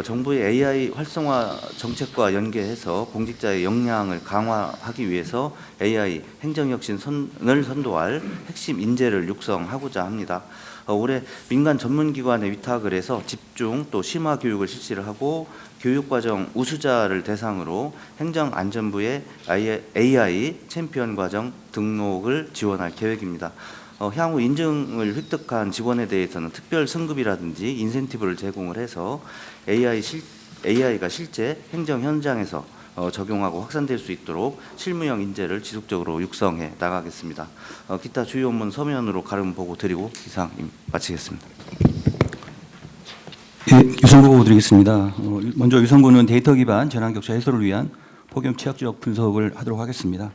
정부의 AI 활성화 정책과 연계해서 공직자의 역량을 강화하기 위해서 AI 행정혁신을 선도할 핵심 인재를 육성하고자 합니다. 올해 민간 전문기관에 위탁을 해서 집중 또 심화 교육을 실시를 하고 교육과정 우수자를 대상으로 행정안전부의 AI 챔피언 과정 등록을 지원할 계획입니다. 향후 인증을 획득한 직원에 대해서는 특별 승급이라든지 인센티브를 제공을 해서 AI가 실제 행정 현장에서 적용하고 확산될 수 있도록 실무형 인재를 지속적으로 육성해 나가겠습니다. 기타 주요 업무는 서면으로 가름 보고 드리고 이상 마치겠습니다. 예, 유성구 보고 드리겠습니다. 먼저 유성구는 데이터 기반 재난 격차 해소를 위한 폭염 취약 지역 분석을 하도록 하겠습니다.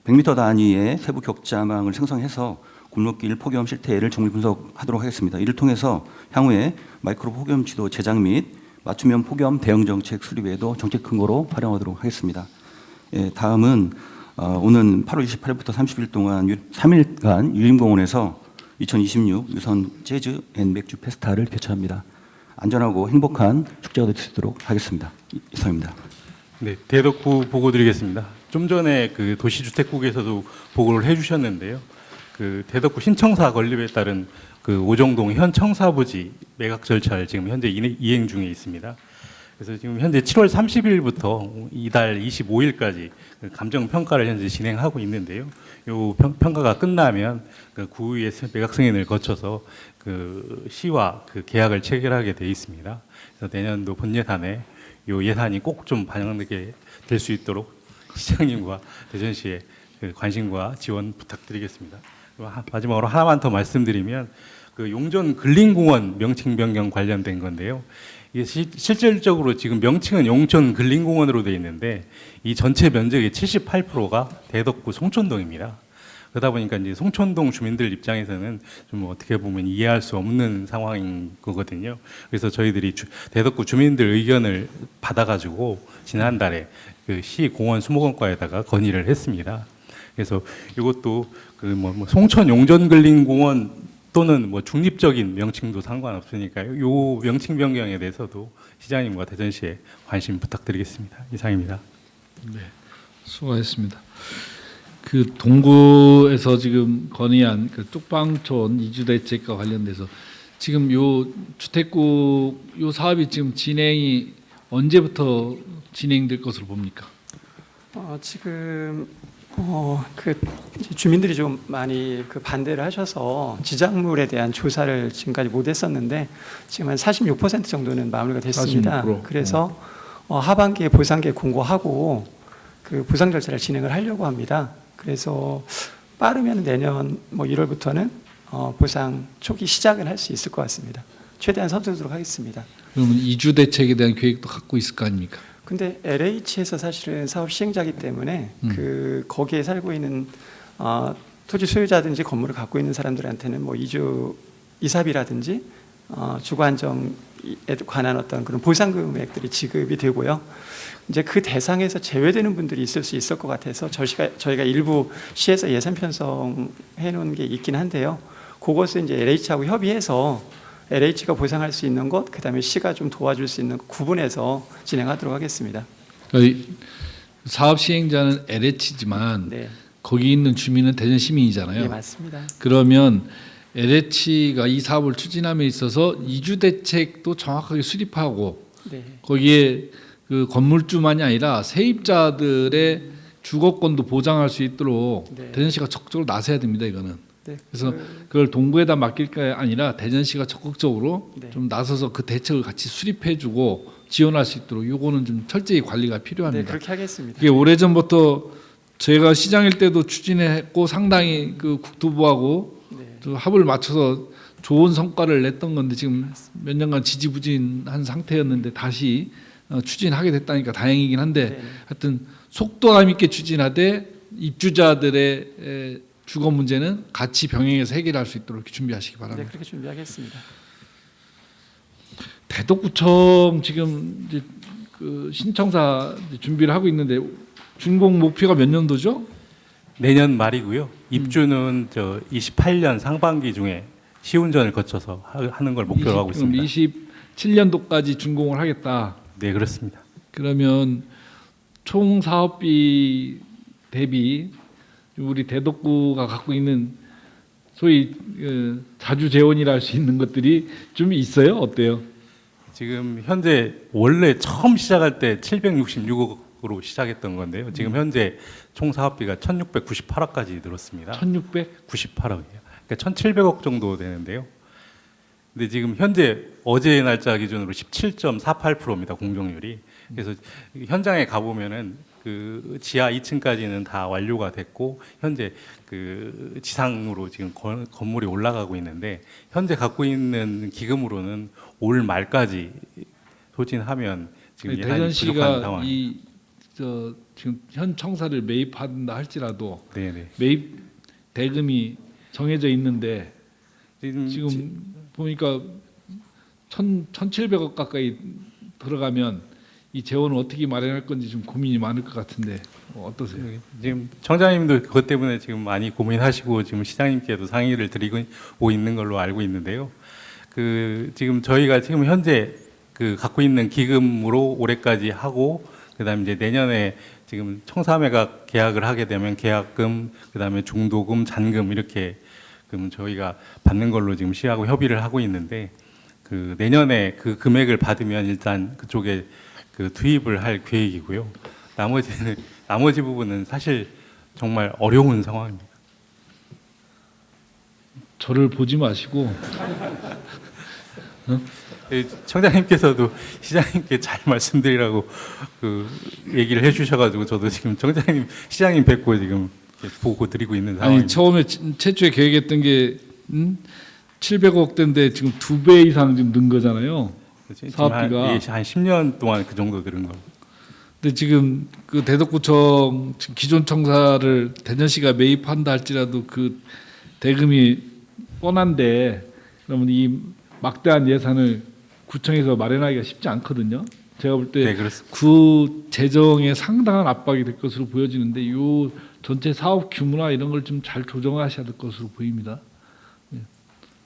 100m 단위의 세부 격자망을 생성해서 골목길 폭염 실태를 정밀 분석하도록 하겠습니다. 이를 통해서 향후에 마이크로 폭염 지도 제작 및 맞춤형 폭염 대응 정책 수립에도 정책 근거로 활용하도록 하겠습니다. 예, 다음은 오는 8월 28일부터 30일 동안 3일간 유림공원에서 2026 유선 재즈 앤 맥주 페스타를 개최합니다. 안전하고 행복한 축제가 될 수 있도록 하겠습니다. 이상입니다. 네, 대덕구 보고 드리겠습니다. 좀 전에 그 도시주택국에서도 보고를 해주셨는데요. 그 대덕구 신청사 건립에 따른 그 오정동 현 청사부지 매각 절차를 지금 현재 이행 중에 있습니다. 그래서 지금 현재 7월 30일부터 이달 25일까지 그 감정 평가를 현재 진행하고 있는데요. 요 평가가 끝나면 그 구의의 매각 승인을 거쳐서 그 시와 그 계약을 체결하게 돼 있습니다. 그래서 내년도 본 예산에 요 예산이 꼭 좀 반영되게 될 수 있도록 시장님과 대전시의 그 관심과 지원 부탁드리겠습니다. 마지막으로 하나만 더 말씀드리면 그 용전 근린공원 명칭 변경 관련된 건데요. 이게 실질적으로 지금 명칭은 용천 근린공원으로 되어 있는데 이 전체 면적의 78%가 대덕구 송촌동입니다. 그러다 보니까 이제 송촌동 주민들 입장에서는 좀 어떻게 보면 이해할 수 없는 상황인 거거든요. 그래서 저희들이 대덕구 주민들 의견을 받아가지고 지난달에 그 시 공원 수목원과에다가 건의를 했습니다. 그래서 이것도 그 송천 용전근린공원 또는 뭐 중립적인 명칭도 상관없으니까요. 요 명칭 변경에 대해서도 시장님과 대전시에 관심 부탁드리겠습니다. 이상입니다. 네, 수고하셨습니다. 그 동구에서 지금 건의한 그 뚝방촌 이주 대책과 관련돼서 지금 요 주택국 요 사업이 지금 진행이 언제부터 진행될 것으로 봅니까? 지금 그 주민들이 좀 많이 그 반대를 하셔서 지작물에 대한 조사를 지금까지 못했었는데 지금 한 46% 정도는 마무리가 됐습니다. 46%. 그래서 하반기에 보상계획 공고하고 그 보상 절차를 진행을 하려고 합니다. 그래서 빠르면 내년 뭐 1월부터는 보상 초기 시작을 할 수 있을 것 같습니다. 최대한 서두르도록 하겠습니다. 그러면 이주 대책에 대한 계획도 갖고 있을 거 아닙니까? 근데 LH에서 사실은 사업 시행자이기 때문에 그 거기에 살고 있는 토지 소유자든지 건물을 갖고 있는 사람들한테는 뭐 이주 이삽이라든지 주거 안정에 관한 어떤 그런 보상 금액들이 지급이 되고요. 이제 그 대상에서 제외되는 분들이 있을 수 있을 것 같아서 저희가 일부 시에서 예산 편성해 놓은 게 있긴 한데요. 그것을 이제 LH하고 협의해서 LH가 보상할 수 있는 것, 그다음에 시가 좀 도와줄 수 있는 것 구분해서 진행하도록 하겠습니다. 사업 시행자는 LH지만 네. 거기 있는 주민은 대전 시민이잖아요. 네, 맞습니다. 그러면 LH가 이 사업을 추진함에 있어서 이주 대책도 정확하게 수립하고 네. 거기에 그 건물주만이 아니라 세입자들의 주거권도 보장할 수 있도록 네. 대전시가 적극적으로 나서야 됩니다. 이거는. 네. 그래서 그걸 동구에다 맡길 게 아니라 대전시가 적극적으로 네. 좀 나서서 그 대책을 같이 수립해주고 지원할 수 있도록 요거는 좀 철저히 관리가 필요합니다. 네, 그렇게 하겠습니다. 이게 오래전부터 제가 시장일 때도 추진했고 상당히 그 국토부하고 또 합을 맞춰서 좋은 성과를 냈던 건데 지금 몇 년간 지지부진한 상태였는데 다시 추진하게 됐다니까 다행이긴 한데 하여튼 속도감 있게 추진하되 입주자들의 주거 문제는 같이 병행해서 해결할 수 있도록 준비하시기 바랍니다. 네, 그렇게 준비하겠습니다. 대덕구청 지금 이제 그 신청사 준비를 하고 있는데 준공 목표가 몇 년도죠? 내년 말이고요. 입주는 저 28년 상반기 중에 시운전을 거쳐서 하는 걸 목표로 하고 있습니다. 7년도까지 준공을 하겠다. 네, 그렇습니다. 그러면 총 사업비 대비 우리 대덕구가 갖고 있는 소위 자주 재원이라 할 수 있는 것들이 좀 있어요? 어때요? 지금 현재 원래 처음 시작할 때 766억으로 시작했던 건데요. 지금 현재 총 사업비가 1,698억까지 늘었습니다. 1,698억이요. 그러니까 1,700억 정도 되는데요. 근데 지금 현재 어제 날짜 기준으로 17.48%입니다. 공정률이. 그래서 현장에 가보면은 그 지하 2층까지는 다 완료가 됐고 현재 그 지상으로 지금 건물이 올라가고 있는데 현재 갖고 있는 기금으로는 올 말까지 소진하면 지금 예산이 부족한 대전시가 상황입니다. 지금 현 청사를 매입한다 할지라도 네네. 매입 대금이 정해져 있는데 지금 보니까 1,700억 가까이 들어가면 이 재원을 어떻게 마련할 건지 좀 고민이 많을 것 같은데 어떠세요? 지금 청장님도 그것 때문에 지금 많이 고민하시고 지금 시장님께도 상의를 드리고 있는 걸로 알고 있는데요. 그 지금 저희가 지금 현재 그 갖고 있는 기금으로 올해까지 하고 그다음에 이제 내년에 지금 청사매각 계약을 하게 되면 계약금 그다음에 중도금 잔금 이렇게 그럼 저희가 받는 걸로 지금 시하고 협의를 하고 있는데 그 내년에 그 금액을 받으면 일단 그쪽에 그 투입을 할 계획이고요. 나머지 부분은 사실 정말 어려운 상황입니다. 저를 보지 마시고 청장님께서도 시장님께 잘 말씀드리라고 그 얘기를 해주셔가지고 저도 지금 청장님 시장님 뵙고 지금 보고 드리고 있는 상황입니다. 아니 처음에 최초에 계획했던 게 700억 대인데 지금 2배 이상 지금 는 거잖아요. 사업비가 한 10년 동안 그 정도 들은 거. 근데 지금 그 대덕구청 기존 청사를 대전시가 매입한다 할지라도 그 대금이 뻔한데 그러면 이 막대한 예산을 구청에서 마련하기가 쉽지 않거든요. 제가 볼 때 구 재정에 상당한 압박이 될 것으로 보여지는데 이 전체 사업 규모나 이런 걸 좀 잘 조정하셔야 될 것으로 보입니다.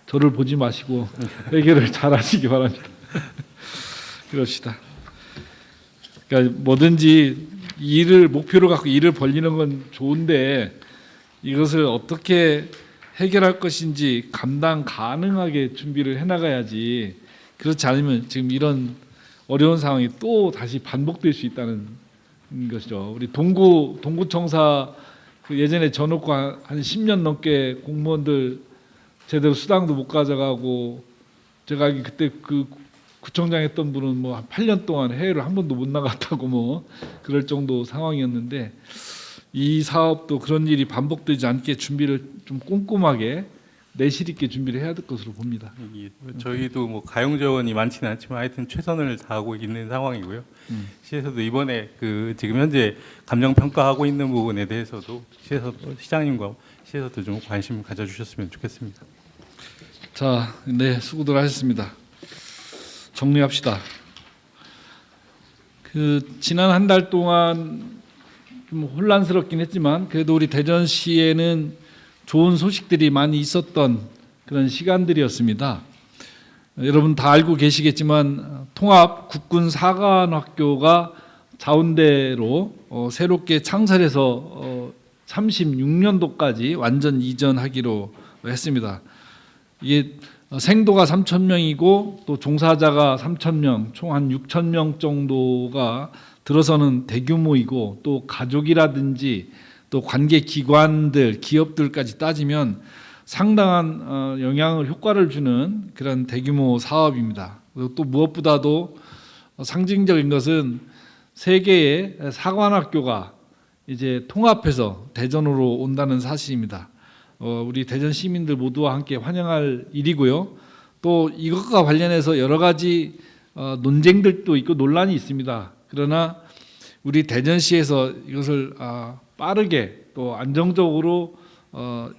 저를 보지 마시고 해결을 잘 하시기 바랍니다. 그럽시다. 그러니까 뭐든지 일을 목표로 갖고 일을 벌리는 건 좋은데 이것을 어떻게 해결할 것인지 감당 가능하게 준비를 해나가야지. 그렇지 않으면 지금 이런 어려운 상황이 또 다시 반복될 수 있다는 것이죠. 우리 동구청사 그 예전에 져놓고 한 10년 넘게 공무원들 제대로 수당도 못 가져가고 제가 알기 그때 그 구청장 했던 분은 뭐 한 8년 동안 해외를 한 번도 못 나갔다고 뭐 그럴 정도 상황이었는데 이 사업도 그런 일이 반복되지 않게 준비를 좀 꼼꼼하게 내실 있게 준비를 해야 될 것으로 봅니다. 저희도 뭐 가용 자원이 많지는 않지만 하여튼 최선을 다하고 있는 상황이고요. 시에서도 이번에 그 지금 현재 감정 평가하고 있는 부분에 대해서도 시장님과 시에서도 좀 관심 가져주셨으면 좋겠습니다. 자, 네 수고들 하셨습니다. 정리합시다. 그 지난 한 달 동안 좀 혼란스럽긴 했지만 그래도 우리 대전시에는 좋은 소식들이 많이 있었던 그런 시간들이었습니다. 여러분 다 알고 계시겠지만 통합 국군 사관학교가 자운대로 새롭게 창설해서 36년도까지 완전 이전하기로 했습니다. 이게 생도가 3,000명이고 또 종사자가 3,000명, 총 한 6,000명 정도가 들어서는 대규모이고 또 가족이라든지 또 관계 기관들, 기업들까지 따지면 상당한 영향을 효과를 주는 그런 대규모 사업입니다. 그리고 또 무엇보다도 상징적인 것은 세 개의 사관학교가 이제 통합해서 대전으로 온다는 사실입니다. 우리 대전 시민들 모두와 함께 환영할 일이고요. 또 이것과 관련해서 여러 가지 논쟁들도 있고 논란이 있습니다. 그러나 우리 대전시에서 이것을 빠르게 또 안정적으로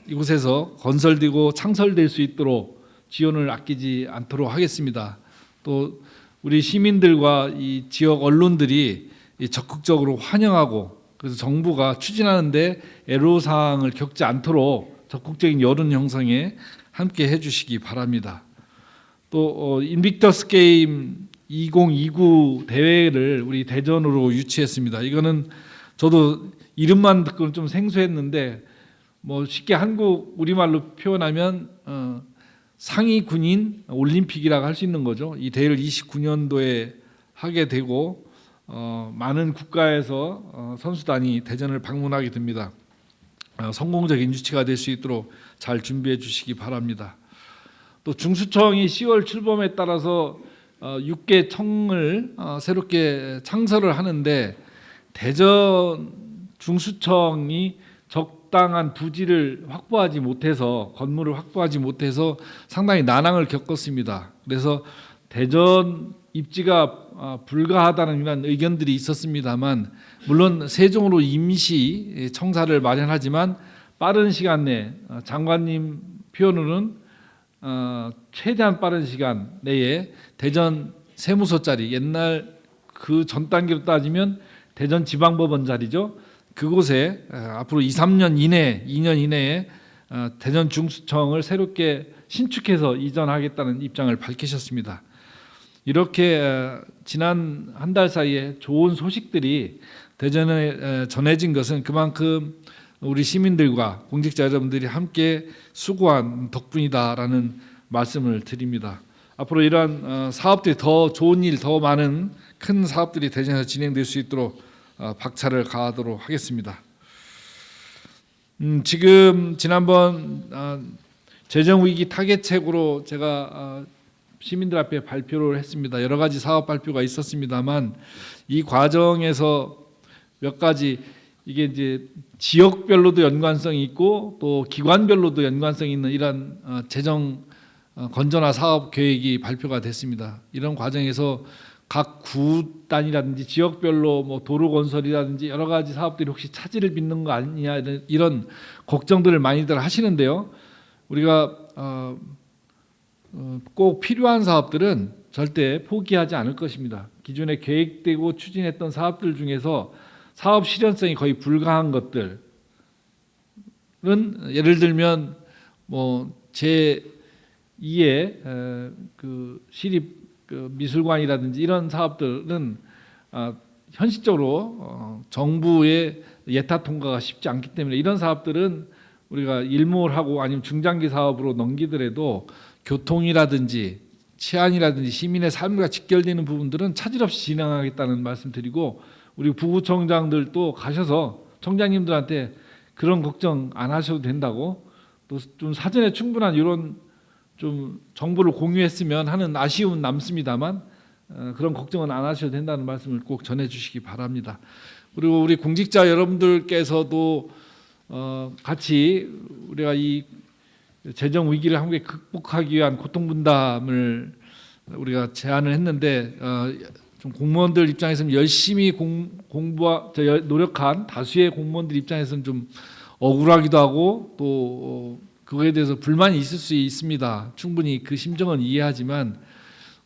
이곳에서 건설되고 창설될 수 있도록 지원을 아끼지 않도록 하겠습니다. 또 우리 시민들과 이 지역 언론들이 적극적으로 환영하고 그래서 정부가 추진하는데 애로사항을 겪지 않도록 적극적인 여론 형성에 함께 해주시기 바랍니다. 또 인빅터스 게임 2029 대회를 우리 대전으로 유치했습니다. 이거는 저도 이름만 듣고는 좀 생소했는데 뭐 쉽게 우리말로 표현하면 상위 군인 올림픽이라고 할 수 있는 거죠. 이 대회를 29년도에 하게 되고 많은 국가에서 선수단이 대전을 방문하게 됩니다. 성공적인 유치가 될 수 있도록 잘 준비해 주시기 바랍니다. 또 중수청이 10월 출범에 따라서 6개 청을 새롭게 창설을 하는데 대전 중수청이 적당한 부지를 확보하지 못해서 건물을 확보하지 못해서 상당히 난항을 겪었습니다. 그래서 대전 입지가 불가하다는 이런 의견들이 있었습니다만 물론 세종으로 임시 청사를 마련하지만 빠른 시간 내 장관님 표현으로는 최대한 빠른 시간 내에 대전 세무서 자리 옛날 그 전 단계로 따지면 대전 지방법원 자리죠. 그곳에 앞으로 2-3년 이내, 2년 이내에 대전 중수청을 새롭게 신축해서 이전하겠다는 입장을 밝히셨습니다. 이렇게 지난 한 달 사이에 좋은 소식들이 대전에 전해진 것은 그만큼 우리 시민들과 공직자 여러분들이 함께 수고한 덕분이다라는 말씀을 드립니다. 앞으로 이러한 사업들이 더 좋은 일, 더 많은 큰 사업들이 대전에서 진행될 수 있도록 박차를 가하도록 하겠습니다. 지금 지난번 재정위기 타겟책으로 제가 시민들 앞에 발표를 했습니다. 여러 가지 사업 발표가 있었습니다만 이 과정에서 몇 가지 이게 이제 지역별로도 연관성이 있고 또 기관별로도 연관성이 있는 이런 재정 건전화 사업 계획이 발표가 됐습니다. 이런 과정에서 각 구단이라든지 지역별로 뭐 도로 건설이라든지 여러 가지 사업들이 혹시 차질을 빚는 거 아니냐 이런 걱정들을 많이들 하시는데요. 우리가 꼭 필요한 사업들은 절대 포기하지 않을 것입니다. 기존에 계획되고 추진했던 사업들 중에서 사업 실현성이 거의 불가한 것들은 예를 들면 뭐 제2의 그 시립 그 미술관이라든지 이런 사업들은 현실적으로 정부의 예타 통과가 쉽지 않기 때문에 이런 사업들은 우리가 일몰하고 아니면 중장기 사업으로 넘기더라도 교통이라든지 치안이라든지 시민의 삶과 직결되는 부분들은 차질 없이 진행하겠다는 말씀드리고 우리 부구청장들도 가셔서 청장님들한테 그런 걱정 안 하셔도 된다고 또 좀 사전에 충분한 이런 좀 정보를 공유했으면 하는 아쉬움은 남습니다만 그런 걱정은 안 하셔도 된다는 말씀을 꼭 전해주시기 바랍니다. 그리고 우리 공직자 여러분들께서도 같이 우리가 이 재정 위기를 함께 극복하기 위한 고통 분담을 우리가 제안을 했는데 좀 공무원들 입장에서는 열심히 노력한 다수의 공무원들 입장에서는 좀 억울하기도 하고 또 그거에 대해서 불만이 있을 수 있습니다. 충분히 그 심정은 이해하지만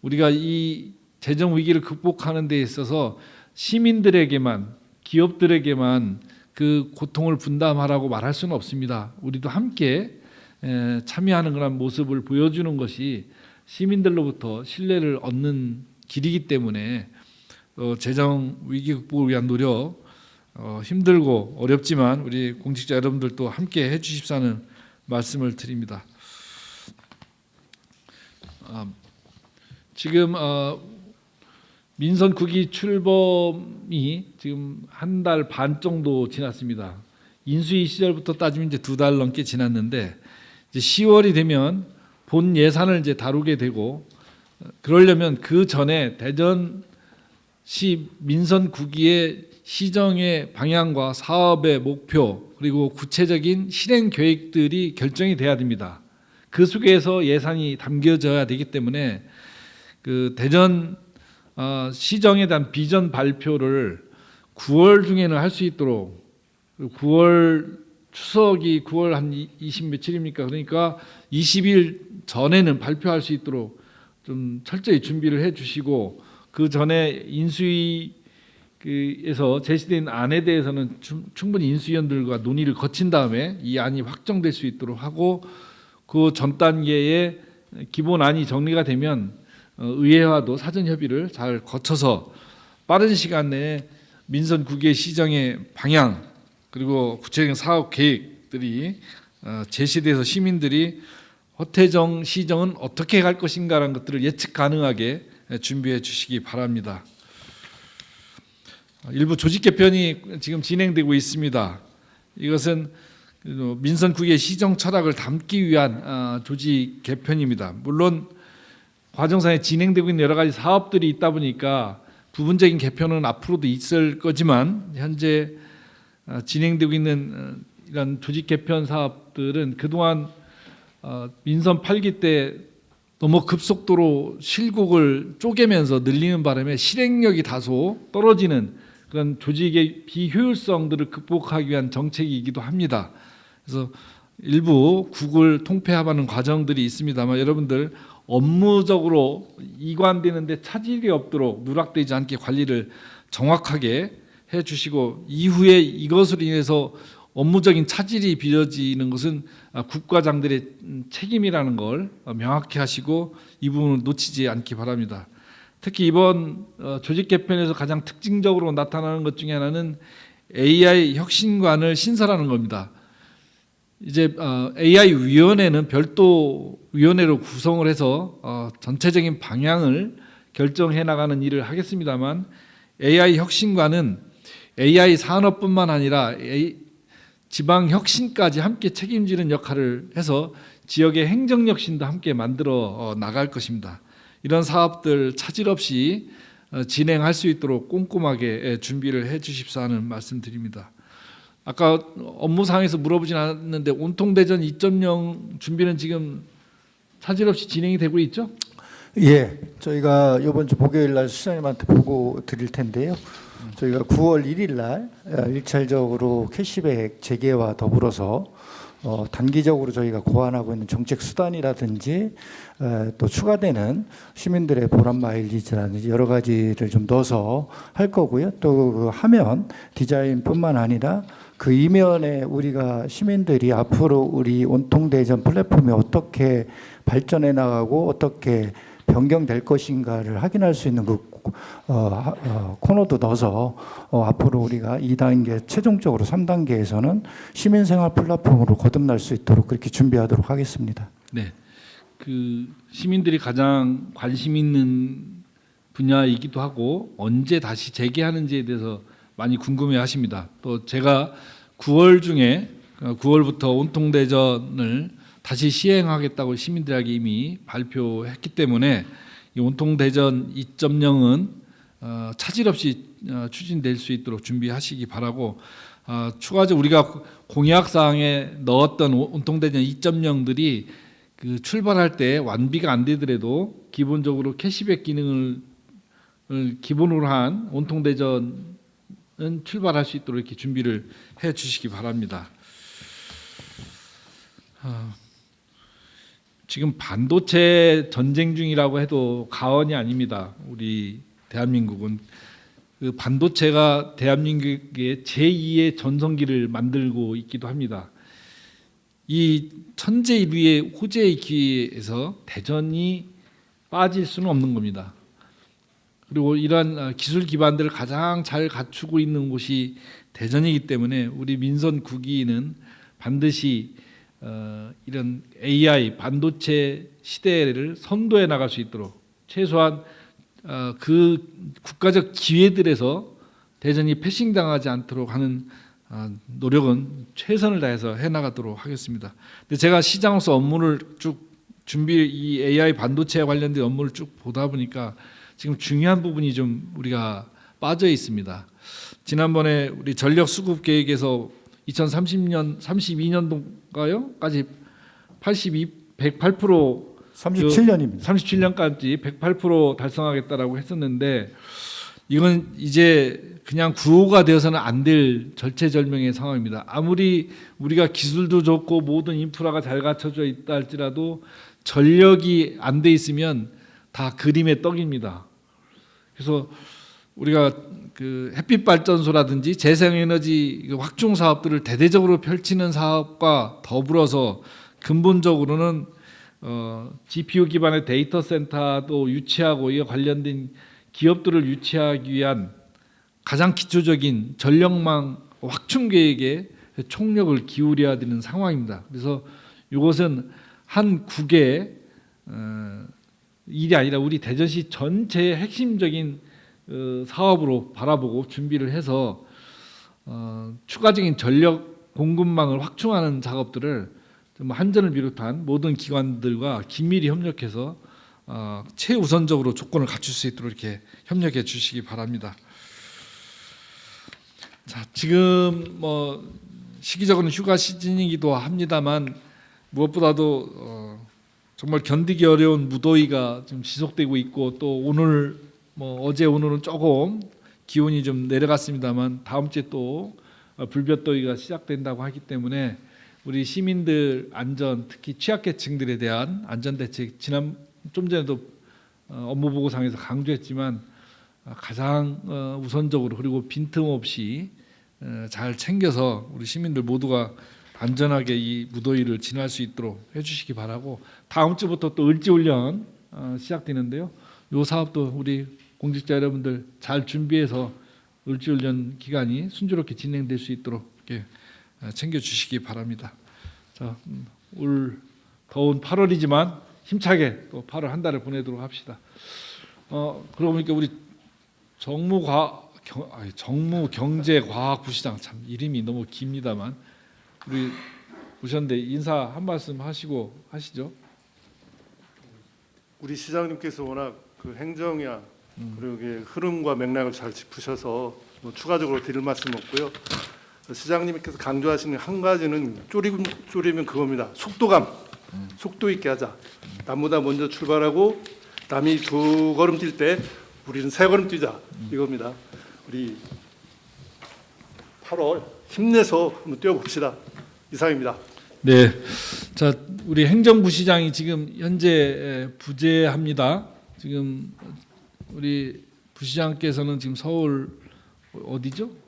우리가 이 재정 위기를 극복하는 데 있어서 시민들에게만 기업들에게만 그 고통을 분담하라고 말할 수는 없습니다. 우리도 함께 참여하는 그런 모습을 보여주는 것이 시민들로부터 신뢰를 얻는 길이기 때문에 재정 위기 극복을 위한 노력 힘들고 어렵지만 우리 공직자 여러분들도 함께 해주십사는 말씀을 드립니다. 지금 민선 9기 출범이 지금 한 달 반 정도 지났습니다. 인수위 시절부터 따지면 이제 2달 넘게 지났는데 이제 10월이 되면 본 예산을 이제 다루게 되고 그러려면 그 전에 대전시 민선 9기의 시정의 방향과 사업의 목표 그리고 구체적인 실행 계획들이 결정이 돼야 됩니다. 그 속에서 예산이 담겨져야 되기 때문에 그 대전 시정에 대한 비전 발표를 9월 중에는 할 수 있도록 9월 추석이 9월 한 20 며칠입니까? 그러니까 20일 전에는 발표할 수 있도록 좀 철저히 준비를 해주시고 그 전에 인수위에서 제시된 안에 대해서는 충분히 인수위원들과 논의를 거친 다음에 이 안이 확정될 수 있도록 하고 그 전 단계에 기본안이 정리가 되면 의회와도 사전 협의를 잘 거쳐서 빠른 시간 내에 민선 9개 시정의 방향 그리고 구체적인 사업 계획들이 제시돼서 시민들이 허태정 시정은 어떻게 갈 것인가라는 것들을 예측 가능하게 준비해 주시기 바랍니다. 일부 조직 개편이 지금 진행되고 있습니다. 이것은 민선 9개 시정 철학을 담기 위한 조직 개편입니다. 물론 과정상에 진행되고 있는 여러 가지 사업들이 있다 보니까 부분적인 개편은 앞으로도 있을 거지만 현재 진행되고 있는 이런 조직 개편 사업들은 그동안 민선 8기 때 너무 급속도로 실국을 쪼개면서 늘리는 바람에 실행력이 다소 떨어지는 그런 조직의 비효율성들을 극복하기 위한 정책이기도 합니다. 그래서 일부 국을 통폐합하는 과정들이 있습니다만 여러분들 업무적으로 이관되는데 차질이 없도록 누락되지 않게 관리를 정확하게 해주시고 이후에 이것으로 인해서 업무적인 차질이 빚어지는 것은 국과장들의 책임이라는 걸 명확히 하시고 이 부분을 놓치지 않기 바랍니다. 특히 이번 조직 개편에서 가장 특징적으로 나타나는 것 중에 하나는 AI 혁신관을 신설하는 겁니다. 이제 AI 위원회는 별도 위원회로 구성을 해서 전체적인 방향을 결정해 나가는 일을 하겠습니다만 AI 혁신관은 AI 산업뿐만 아니라 지방 혁신까지 함께 책임지는 역할을 해서 지역의 행정 혁신도 함께 만들어 나갈 것입니다. 이런 사업들 차질 없이 진행할 수 있도록 꼼꼼하게 준비를 해 주십사 하는 말씀드립니다. 아까 업무상에서 물어보진 않았는데 온통대전 2.0 준비는 지금 차질 없이 진행이 되고 있죠? 예, 저희가 이번 주 목요일 날 시장님한테 보고 드릴 텐데요. 저희가 9월 1일 날 일차적으로 캐시백 재개와 더불어서 단기적으로 저희가 고안하고 있는 정책 수단이라든지 또 추가되는 시민들의 보람 마일리지라든지 여러 가지를 좀 넣어서 할 거고요. 또 그 화면 디자인뿐만 아니라 그 이면에 우리가 시민들이 앞으로 우리 온통대전 플랫폼이 어떻게 발전해 나가고 어떻게 변경될 것인가를 확인할 수 있는 그 코너도 넣어서 앞으로 우리가 2단계 최종적으로 3단계에서는 시민생활 플랫폼으로 거듭날 수 있도록 그렇게 준비하도록 하겠습니다. 네, 그 시민들이 가장 관심 있는 분야이기도 하고 언제 다시 재개하는지에 대해서 많이 궁금해하십니다. 또 제가 9월 중에 9월부터 온통대전을 다시 시행하겠다고 시민들에게 이미 발표했기 때문에 이 온통대전 2.0은 차질 없이 추진될 수 있도록 준비하시기 바라고 추가적으로 우리가 공약사항에 넣었던 온통대전 2.0들이 그 출발할 때 완비가 안 되더라도 기본적으로 캐시백 기능을 기본으로 한 온통대전은 출발할 수 있도록 이렇게 준비를 해 주시기 바랍니다. 지금 반도체 전쟁 중이라고 해도 과언이 아닙니다. 우리 대한민국은 그 반도체가 대한민국의 제2의 전성기를 만들고 있기도 합니다. 이 천재인류의 호재의 기회에서 대전이 빠질 수는 없는 겁니다. 그리고 이러한 기술 기반들을 가장 잘 갖추고 있는 곳이 대전이기 때문에 우리 민선 9기는 반드시 이런 AI 반도체 시대를 선도해 나갈 수 있도록 최소한 그 국가적 기회들에서 대전이 패싱당하지 않도록 하는 노력은 최선을 다해서 해나가도록 하겠습니다. 근데 제가 시장으로서 업무를 쭉 이 AI 반도체에 관련된 업무를 쭉 보다 보니까 지금 중요한 부분이 좀 우리가 빠져 있습니다. 지난번에 우리 전력 수급 계획에서 2030년 32년도인가요?까지 108% 37년입니다. 37년까지 108% 달성하겠다라고 했었는데 이건 이제 그냥 구호가 되어서는 안 될 절체절명의 상황입니다. 아무리 우리가 기술도 좋고 모든 인프라가 잘 갖춰져 있다 할지라도 전력이 안 돼 있으면 다 그림의 떡입니다. 그래서 우리가 그 햇빛 발전소라든지 재생에너지 확충 사업들을 대대적으로 펼치는 사업과 더불어서 근본적으로는 GPU 기반의 데이터 센터도 유치하고 이와 관련된 기업들을 유치하기 위한 가장 기초적인 전력망 확충 계획에 총력을 기울여야 되는 상황입니다. 그래서 이것은 한 국의 일이 아니라 우리 대전시 전체의 핵심적인 사업으로 바라보고 준비를 해서 추가적인 전력 공급망을 확충하는 작업들을 좀 한전을 비롯한 모든 기관들과 긴밀히 협력해서 최우선적으로 조건을 갖출 수 있도록 이렇게 협력해 주시기 바랍니다. 자, 지금 뭐 시기적으로는 휴가 시즌이기도 합니다만 무엇보다도 정말 견디기 어려운 무더위가 지금 지속되고 있고 또 오늘 뭐 어제 오늘은 조금 기온이 좀 내려갔습니다만 다음 주에 또 불볕더위가 시작된다고 하기 때문에 우리 시민들 안전, 특히 취약계층들에 대한 안전 대책 좀 전에도 업무 보고상에서 강조했지만 가장 우선적으로 그리고 빈틈없이 잘 챙겨서 우리 시민들 모두가 안전하게 이 무더위를 지날 수 있도록 해주시기 바라고 다음 주부터 또 을지훈련 시작되는데요. 이 사업도 우리 공직자 여러분들 잘 준비해서 을지훈련 기간이 순조롭게 진행될 수 있도록 이렇게 챙겨주시기 바랍니다. 자, 올 더운 8월이지만 힘차게 또 8월 한 달을 보내도록 합시다. 그러고 보니까 우리 정무경제과학부시장 참 이름이 너무 깁니다만 우리 오셨는데 인사 한 말씀 하시고 하시죠. 우리 시장님께서 워낙 그 행정이야 그리고 이게 흐름과 맥락을 잘 짚으셔서 뭐 추가적으로 드릴 말씀 없고요. 시장님께서 강조하시는 한 가지는 쪼리면 그겁니다. 속도감, 속도 있게 하자. 남보다 먼저 출발하고 남이 두 걸음 뛸 때 우리는 세 걸음 뛰자 이겁니다. 우리 8월 힘내서 한번 뛰어봅시다. 이상입니다. 네, 자 우리 행정부시장이 지금 현재 부재합니다. 지금 우리 부시장께서는 지금 서울 어디죠?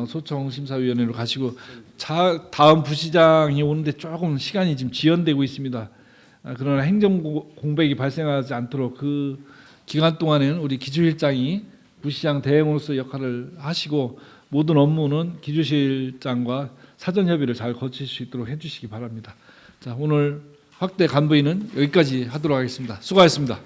소청심사위원회로 가시고 다음 부시장이 오는데 조금 시간이 지금 지연되고 있습니다. 그러나 행정 공백이 발생하지 않도록 그 기간 동안에는 우리 기조실장이 부시장 대행으로서 역할을 하시고 모든 업무는 기조실장과 사전 협의를 잘 거칠 수 있도록 해주시기 바랍니다. 자, 오늘 확대 간부회의는 여기까지 하도록 하겠습니다. 수고하셨습니다.